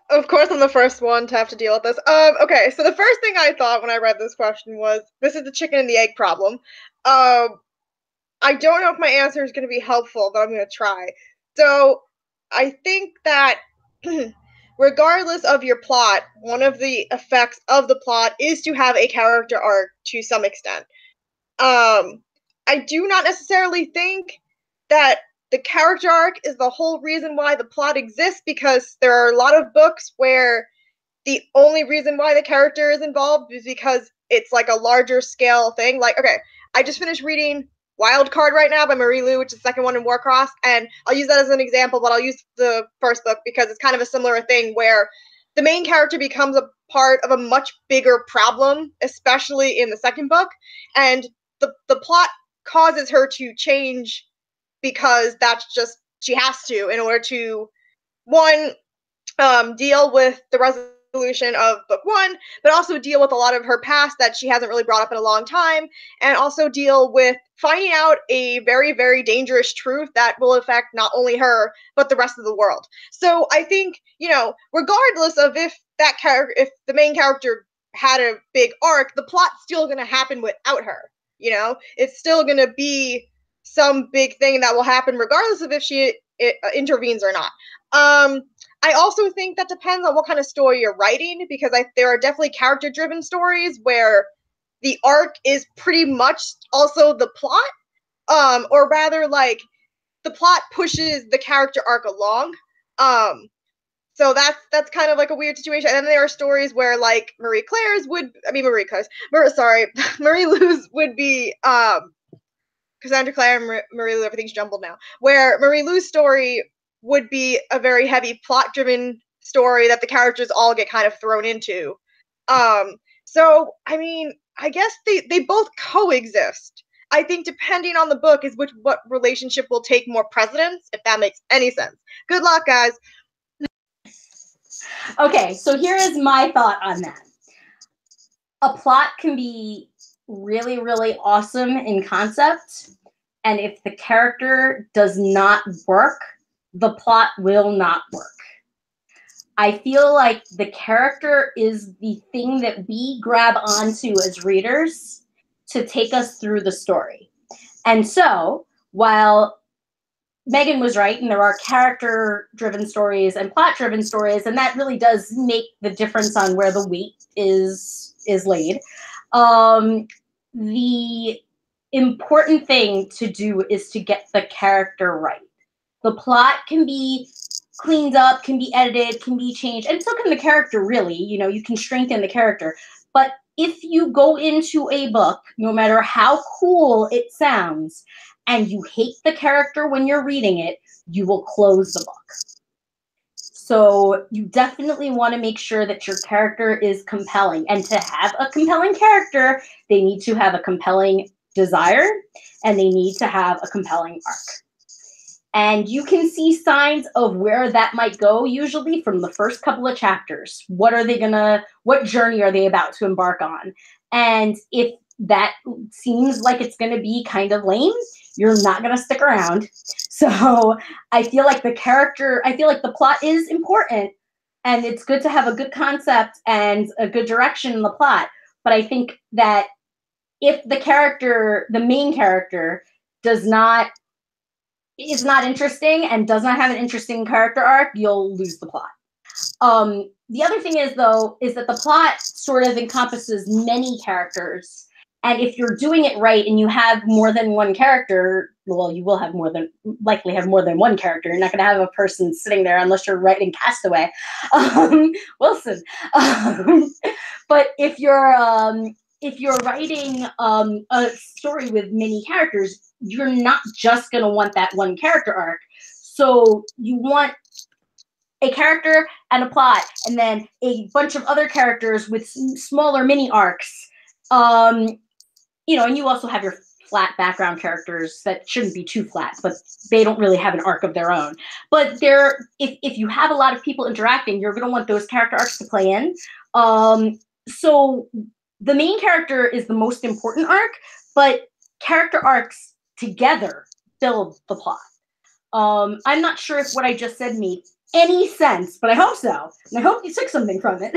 Of course, I'm the first one to have to deal with this. Okay, so the first thing I thought when I read this question was, this is the chicken and the egg problem. I don't know if my answer is going to be helpful, but I'm going to try. So, I think that regardless of your plot, one of the effects of the plot is to have a character arc to some extent. I do not necessarily think that the character arc is the whole reason why the plot exists, because there are a lot of books where the only reason why the character is involved is because it's like a larger scale thing. Like, okay, I just finished reading Wild Card right now by Marie Lu, which is the second one in Warcross, and I'll use that as an example, but I'll use the first book because it's kind of a similar thing where the main character becomes a part of a much bigger problem, especially in the second book, and the plot causes her to change because that's just, she has to, in order to, one, deal with the resolution of book 1, but also deal with a lot of her past that she hasn't really brought up in a long time, and also deal with finding out a very, very dangerous truth that will affect not only her, but the rest of the world. So I think, regardless of if the main character had a big arc, the plot's still going to happen without her. It's still going to be some big thing that will happen regardless of if she intervenes or not. I also think that depends on what kind of story you're writing, because there are definitely character-driven stories where the arc is pretty much also the plot, or rather, like, the plot pushes the character arc along. So that's kind of like a weird situation. And then there are stories where, like, Marie Lou's would be Cassandra Clare and Marie Lou, everything's jumbled now, where Marie Lou's story would be a very heavy plot-driven story that the characters all get kind of thrown into. So, I mean, I guess they both coexist. I think depending on the book is what relationship will take more precedence, if that makes any sense. Good luck, guys. Okay, so here is my thought on that. A plot can be really, really awesome in concept, and if the character does not work, the plot will not work. I feel like the character is the thing that we grab onto as readers to take us through the story. And so, while Megan was right, and there are character-driven stories and plot-driven stories, and that really does make the difference on where the weight is laid. The important thing to do is to get the character right. The plot can be cleaned up, can be edited, can be changed, and so can the character, really. You can strengthen the character. But if you go into a book, no matter how cool it sounds, and you hate the character when you're reading it, you will close the book. So you definitely want to make sure that your character is compelling. And to have a compelling character, they need to have a compelling desire, and they need to have a compelling arc. And you can see signs of where that might go, usually from the first couple of chapters. What journey are they about to embark on? And if that seems like it's going to be kind of lame, you're not going to stick around. So I feel like the plot is important, and it's good to have a good concept and a good direction in the plot. But I think that if the main character is not interesting and does not have an interesting character arc, you'll lose the plot. The other thing is that the plot sort of encompasses many characters, And if you're doing it right and you have more than one character, well, you will have likely have more than one character. You're not going to have a person sitting there unless you're writing Castaway, Wilson. But if you're writing a story with many characters, you're not just going to want that one character arc. So you want a character and a plot, and then a bunch of other characters with smaller mini arcs. You know, and you also have your flat background characters that shouldn't be too flat, but they don't really have an arc of their own. But if you have a lot of people interacting, you're going to want those character arcs to play in. So the main character is the most important arc, but character arcs together build the plot. I'm not sure if what I just said made any sense, but I hope so. And I hope you took something from it.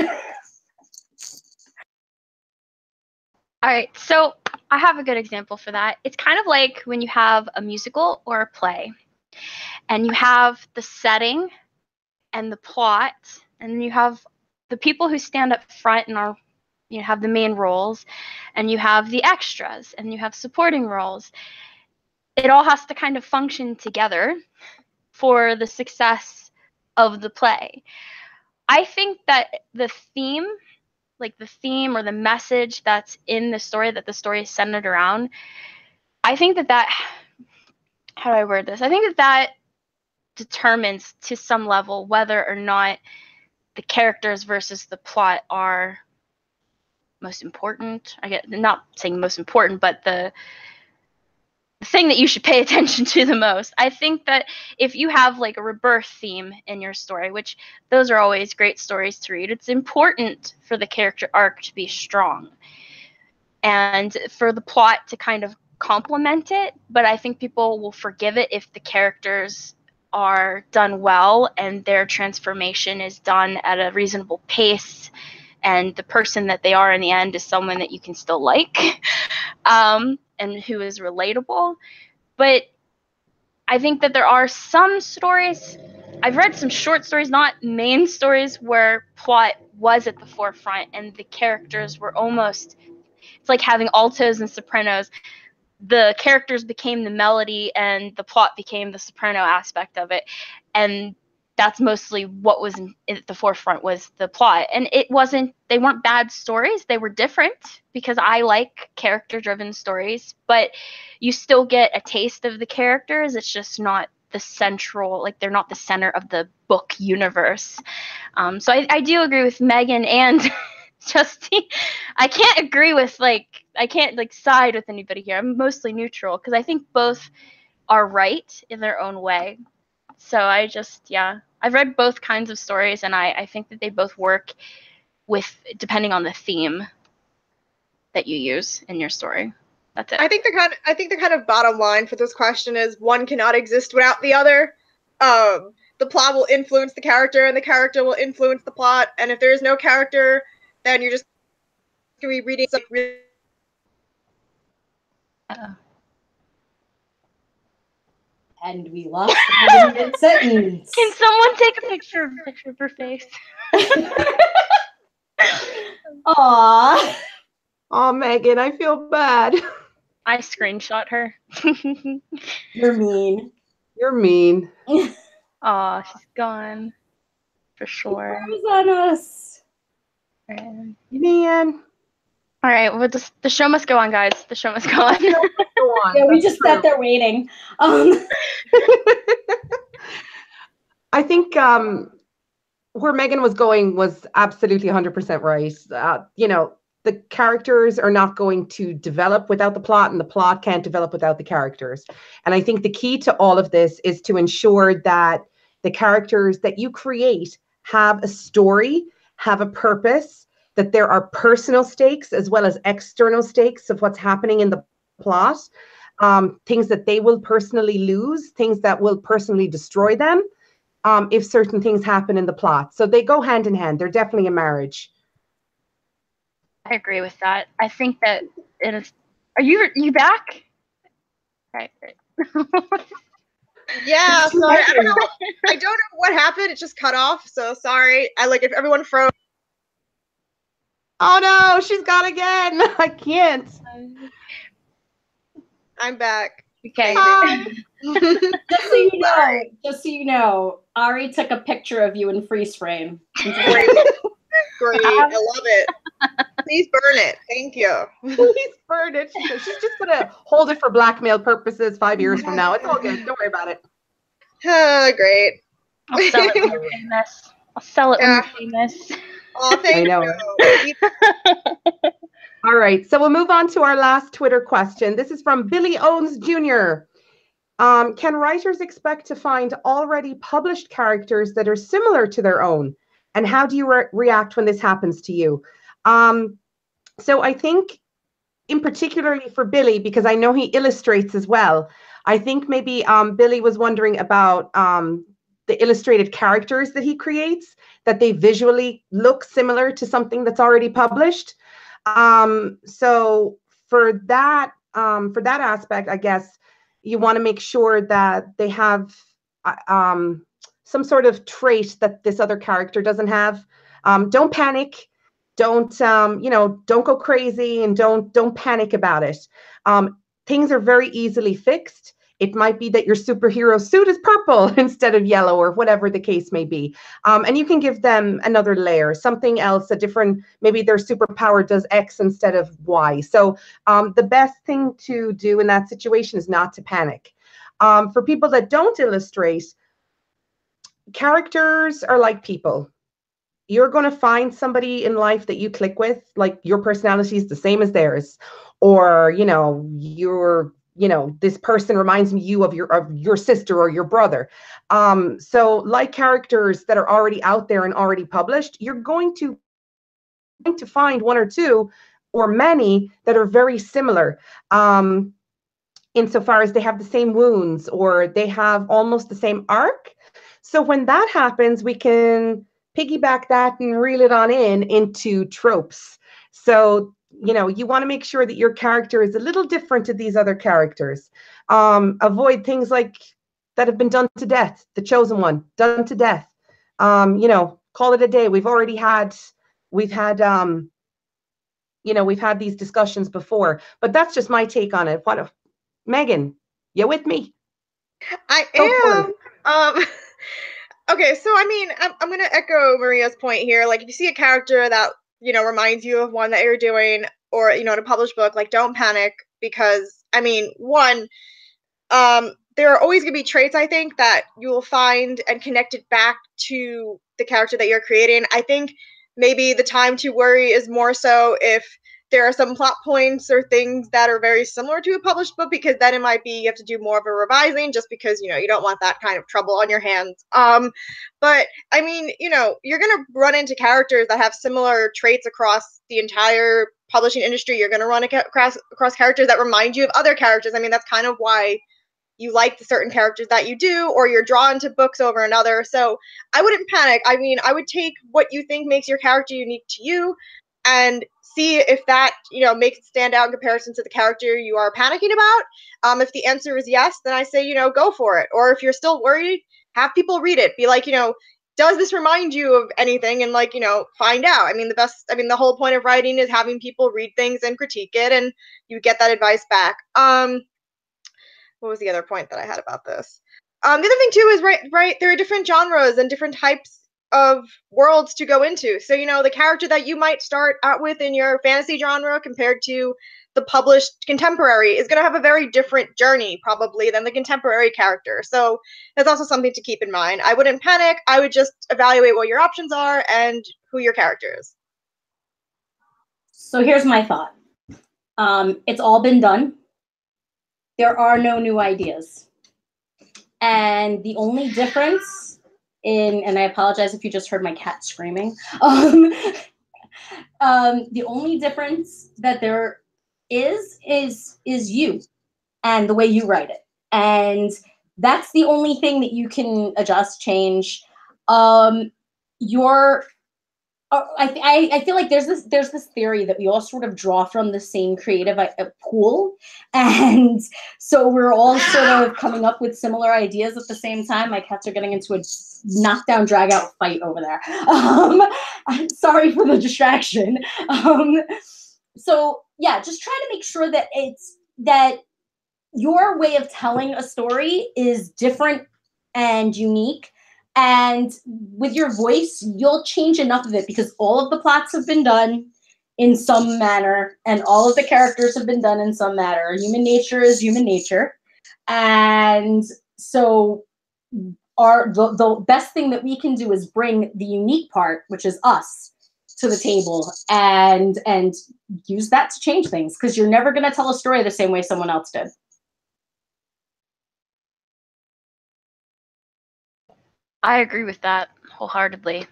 All right, so I have a good example for that. It's kind of like when you have a musical or a play, and you have the setting and the plot, and you have the people who stand up front and are, you know, have the main roles, and you have the extras, and you have supporting roles. It all has to kind of function together for the success of the play. I think that the theme, like the theme or the message that's in the story, that the story is centered around, I think that how do I word this? I think that determines to some level whether or not the characters versus the plot are most important. I get not saying most important, but the thing that you should pay attention to the most. I think that if you have like a rebirth theme in your story, which those are always great stories to read, it's important for the character arc to be strong and for the plot to kind of complement it. But I think people will forgive it if the characters are done well and their transformation is done at a reasonable pace, and the person that they are in the end is someone that you can still like. And who is relatable. But I think that there are some stories, I've read some short stories, not main stories, where plot was at the forefront and the characters were almost, it's like having altos and sopranos. The characters became the melody and the plot became the soprano aspect of it. And that's mostly what was at the forefront, was the plot. And they weren't bad stories. They were different because I like character-driven stories, but you still get a taste of the characters. It's just not the central, like they're not the center of the book universe. So I do agree with Megan and Justine. I can't side with anybody here. I'm mostly neutral because I think both are right in their own way. So I've read both kinds of stories, and I think that they both work depending on the theme that you use in your story. That's it. I think the kind of bottom line for this question is one cannot exist without the other. The plot will influence the character, and the character will influence the plot. And if there is no character, then you're just gonna be reading something really. And we lost the mid-sentence. Can someone take a picture of her face? Aww. Oh, Megan, I feel bad. I screenshot her. You're mean. You're mean. Aw, she's gone. For sure. Who's on us? Man. All right, the show must go on, guys. The show must go on. Yeah, we just sat there waiting. I think where Megan was going was absolutely 100% right. You know, the characters are not going to develop without the plot, and the plot can't develop without the characters. And I think the key to all of this is to ensure that the characters that you create have a story, have a purpose, that there are personal stakes as well as external stakes of what's happening in the plot, things that they will personally lose, things that will personally destroy them if certain things happen in the plot. So they go hand in hand. They're definitely a marriage. I agree with that. I think that it is. Are you back? Right. Yeah, sorry. I don't know what happened. It just cut off. So sorry. If everyone froze. Oh no, she's gone again. I can't. I'm back. Okay. Hi. Just so you know, Ari took a picture of you in freeze frame. Great. Great. I love it. Please burn it. Thank you. Please burn it. She's just gonna hold it for blackmail purposes 5 years from now. It's all good. Don't worry about it. Great. I'll sell it when you're famous. I'll sell it when you're famous. Oh, thank you. All right, so we'll move on to our last Twitter question. This is from Billy Owens Jr. Can writers expect to find already published characters that are similar to their own? And how do you react when this happens to you? So I think, in particularly for Billy, because I know he illustrates as well, I think maybe Billy was wondering about the illustrated characters that he creates, that they visually look similar to something that's already published. So for that aspect, I guess you want to make sure that they have some sort of trait that this other character doesn't have. Don't panic. Don't don't go crazy, and don't panic about it. Things are very easily fixed. It might be that your superhero suit is purple instead of yellow, or whatever the case may be. And you can give them another layer, something else, a different, maybe their superpower does X instead of Y. So the best thing to do in that situation is not to panic. For people that don't illustrate, characters are like people. You're going to find somebody in life that you click with, like your personality is the same as theirs, or this person reminds you of your sister or your brother. So like characters that are already out there and already published, you're going to find one or two or many that are very similar, insofar as they have the same wounds or they have almost the same arc. So when that happens, we can piggyback that and reel it on into tropes. So, you want to make sure that your character is a little different to these other characters. Avoid things like that have been done to death. The Chosen One, done to death. Call it a day. We've had these discussions before, but that's just my take on it. Megan, you with me? I am. Okay, so I mean, I'm gonna echo Maria's point here. Like, if you see a character that reminds you of one that you're doing, or in a published book, like, don't panic, because I mean, one, there are always gonna be traits, I think, that you will find and connect it back to the character that you're creating. I think maybe the time to worry is more so if there are some plot points or things that are very similar to a published book, because then it might be you have to do more of a revising, just because you don't want that kind of trouble on your hands. But I mean, you're gonna run into characters that have similar traits across the entire publishing industry. You're gonna run across characters that remind you of other characters. I mean, that's kind of why you like the certain characters that you do, or you're drawn to books over another. So I wouldn't panic. I mean, I would take what you think makes your character unique to you and see if that makes it stand out in comparison to the character you are panicking about. If the answer is yes, then I say go for it. Or if you're still worried, have people read it. Be like, does this remind you of anything? And find out. I mean, the whole point of writing is having people read things and critique it, and you get that advice back. What was the other point that I had about this? The other thing too is right. There are different genres and different types of worlds to go into. So the character that you might start out with in your fantasy genre compared to the published contemporary is going to have a very different journey probably than the contemporary character. So that's also something to keep in mind. I wouldn't panic. I would just evaluate what your options are and who your character is. So here's my thought. It's all been done. There are no new ideas. And the only difference and I apologize if you just heard my cat screaming. The only difference that there is you and the way you write it. And that's the only thing that you can adjust, change. Your I feel like there's this theory that we all sort of draw from the same creative pool, and so we're all sort of coming up with similar ideas at the same time. My cats are getting into a knockdown drag out fight over there. I'm sorry for the distraction. So yeah, just try to make sure that that your way of telling a story is different and unique. And with your voice, you'll change enough of it because all of the plots have been done in some manner and all of the characters have been done in some manner. Human nature is human nature. And so the best thing that we can do is bring the unique part, which is us, to the table and use that to change things, because you're never going to tell a story the same way someone else did. I agree with that wholeheartedly.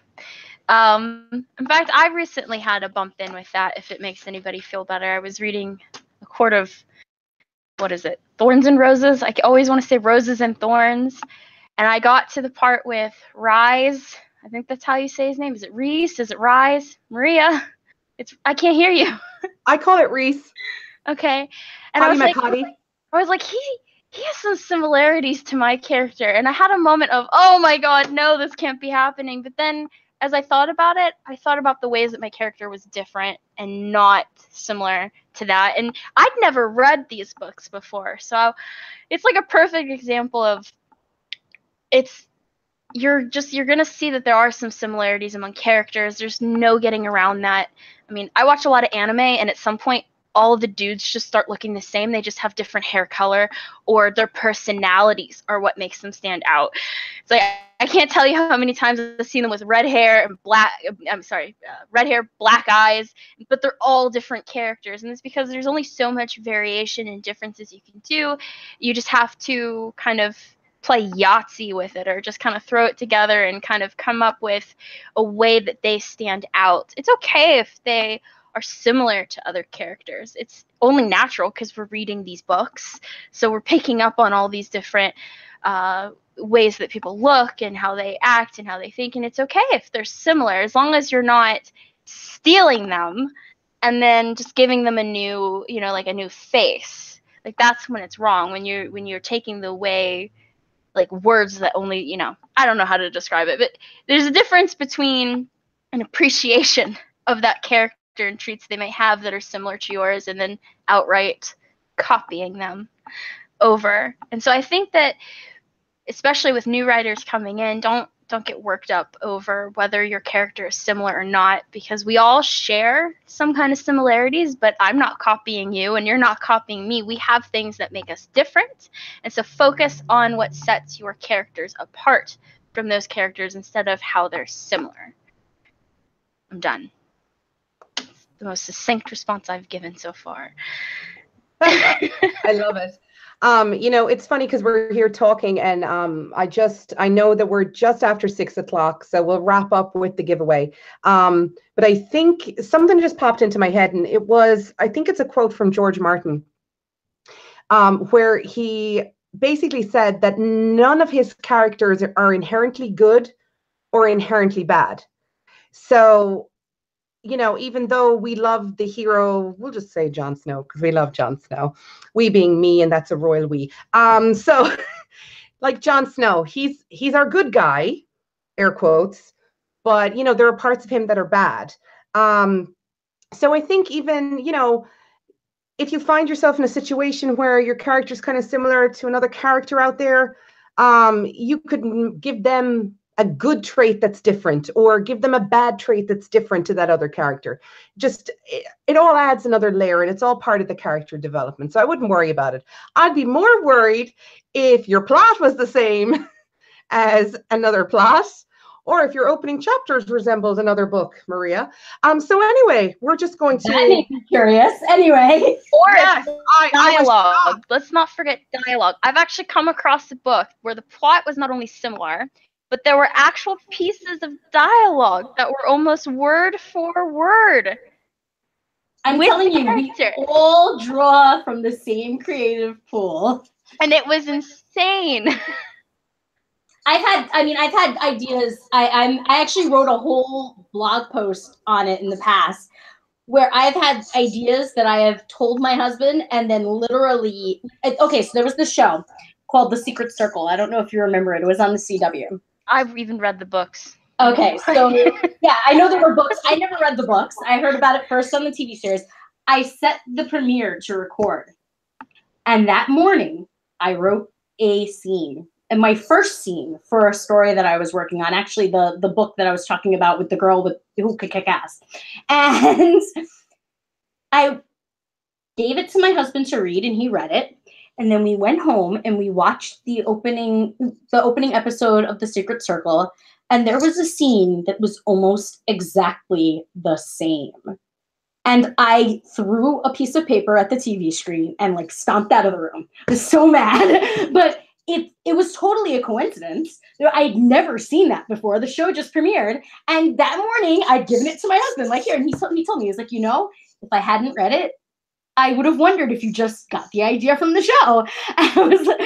In fact, I recently had a bump in with that, if it makes anybody feel better. I was reading A Court of, what is it? Thorns and Roses? I always want to say Roses and Thorns. And I got to the part with Rise. I think that's how you say his name. Is it Reese? Is it Rise? Maria? I can't hear you. I call it Reese. Okay. And I was like, he has some similarities to my character. And I had a moment of, oh my God, no, this can't be happening. But then as I thought about it, I thought about the ways that my character was different and not similar to that. And I'd never read these books before. So it's like a perfect example of you're going to see that there are some similarities among characters. There's no getting around that. I mean, I watch a lot of anime, and at some point, all of the dudes just start looking the same. They just have different hair color, or their personalities are what makes them stand out. It's like, I can't tell you how many times I've seen them with red hair and red hair, black eyes, but they're all different characters. And it's because there's only so much variation and differences you can do. You just have to kind of play Yahtzee with it, or just kind of throw it together and kind of come up with a way that they stand out. It's okay if they are similar to other characters. It's only natural because we're reading these books, so we're picking up on all these different ways that people look and how they act and how they think, and it's okay if they're similar, as long as you're not stealing them and then just giving them a new, like a new face. Like, that's when it's wrong, when you're taking away like words that only, I don't know how to describe it, but there's a difference between an appreciation of that character and traits they may have that are similar to yours, and then outright copying them over. And so I think that, especially with new writers coming in, don't get worked up over whether your character is similar or not, because we all share some kind of similarities, but I'm not copying you and you're not copying me. We have things that make us different. And so focus on what sets your characters apart from those characters instead of how they're similar. I'm done. It's the most succinct response I've given so far. I love it. It's funny because we're here talking, and I know that we're just after 6 o'clock, so we'll wrap up with the giveaway. But I think something just popped into my head, and I think it's a quote from George Martin, where he basically said that none of his characters are inherently good or inherently bad. So, even though we love the hero, we'll just say Jon Snow because we love Jon Snow. We being me, and that's a royal we. So, like Jon Snow, he's our good guy, air quotes, but there are parts of him that are bad. So I think even if you find yourself in a situation where your character is kind of similar to another character out there, you could give them a good trait that's different, or give them a bad trait that's different to that other character. Just, it all adds another layer, and it's all part of the character development. So I wouldn't worry about it. I'd be more worried if your plot was the same as another plot, or if your opening chapters resembled another book, Maria. So anyway, we're just going to... That made me curious. Anyway. Or dialogue. Let's not forget dialogue. I've actually come across a book where the plot was not only similar, but there were actual pieces of dialogue that were almost word for word. I'm telling you, we all draw from the same creative pool. And it was insane. I've had ideas. I actually wrote a whole blog post on it in the past where I've had ideas that I have told my husband, and then literally, okay, so there was this show called The Secret Circle. I don't know if you remember it. It was on the CW. I've even read the books. Okay, so yeah, I know there were books. I never read the books. I heard about it first on the TV series. I set the premiere to record, and that morning I wrote a scene. And my first scene for a story that I was working on, actually the book that I was talking about with the girl who could kick ass. And I gave it to my husband to read, and he read it. And then we went home and we watched the opening episode of The Secret Circle. And there was a scene that was almost exactly the same. And I threw a piece of paper at the TV screen and like stomped out of the room. I was so mad. But it was totally a coincidence. I'd never seen that before. The show just premiered. And that morning I'd given it to my husband, like, here. And he told me, he was like, you know, if I hadn't read it, I would have wondered if you just got the idea from the show. And I was like,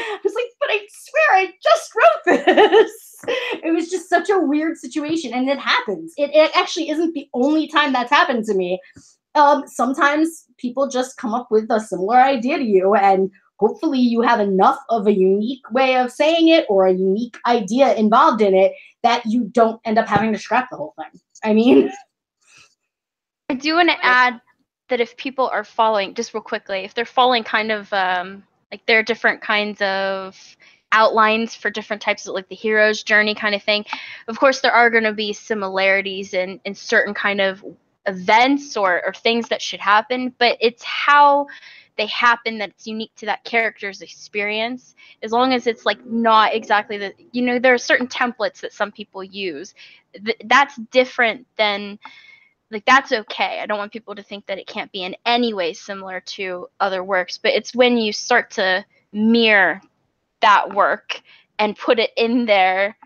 but I swear I just wrote this. It was just such a weird situation. And it happens. It actually isn't the only time that's happened to me. Sometimes people just come up with a similar idea to you, and hopefully you have enough of a unique way of saying it or a unique idea involved in it that you don't end up having to scrap the whole thing. I mean, I do want to add that if people are following, just real quickly, if they're following kind of like there are different kinds of outlines for different types of like the hero's journey kind of thing. Of course, there are going to be similarities in certain kind of events or things that should happen, but it's how they happen that's unique to that character's experience. As long as it's like not exactly the, you know, there are certain templates that some people use. That's different than, like, that's okay. I don't want people to think that it can't be in any way similar to other works, but it's when you start to mirror that work and put it in there,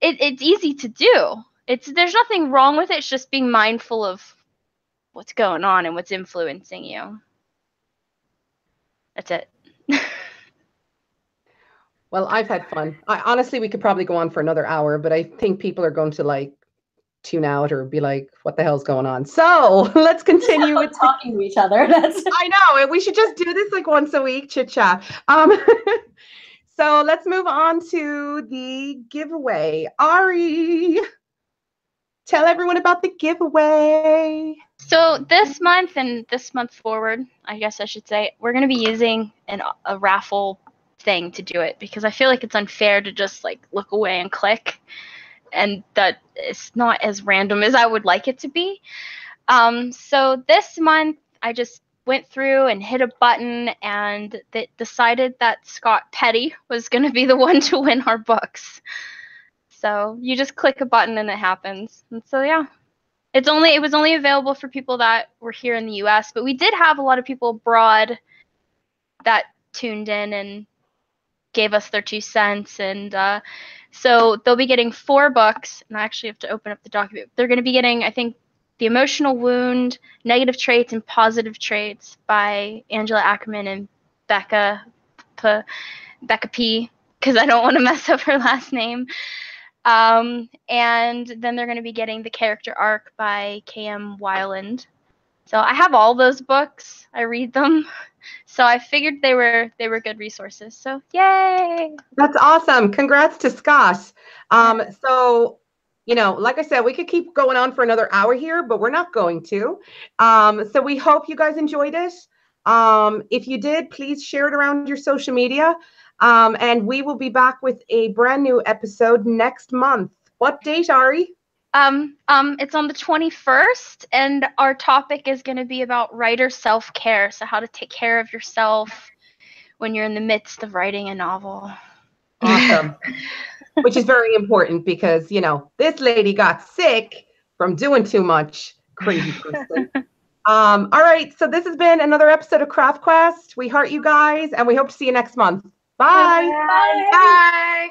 it's easy to do. There's nothing wrong with it. It's just being mindful of what's going on and what's influencing you. That's it. Well, I've had fun. Honestly, we could probably go on for another hour, but I think people are going to like tune out or be like, what the hell's going on? So let's continue with talking to each other. I know. We should just do this like once a week, chit chat. So let's move on to the giveaway. Ari, tell everyone about the giveaway. So this month and this month forward, I guess I should say, we're going to be using a raffle thing to do it, because I feel like it's unfair to just like look away and click, and that it's not as random as I would like it to be. So this month I just went through and hit a button, and that decided that Scott Petty was going to be the one to win our books. So you just click a button and it happens. And so yeah, it was only available for people that were here in the US, but we did have a lot of people abroad that tuned in and gave us their 2 cents. And so they'll be getting 4 books, and I actually have to open up the document. They're going to be getting, I think, The Emotional Wound, Negative Traits and Positive Traits by Angela Ackerman and Becca P, because I don't want to mess up her last name. And then they're going to be getting The Character Arc by K.M. Weiland. So I have all those books. I read them. So I figured they were good resources. So yay! That's awesome. Congrats to Scott. So, you know, like I said, we could keep going on for another hour here, but we're not going to. So we hope you guys enjoyed it. If you did, please share it around your social media. And we will be back with a brand new episode next month. What date, Ari? It's on the 21st, and our topic is going to be about writer self-care. So how to take care of yourself when you're in the midst of writing a novel. Awesome. Which is very important because, you know, this lady got sick from doing too much. Crazy person. All right. So this has been another episode of Craft Quest. We heart you guys, and we hope to see you next month. Bye. Bye. Bye.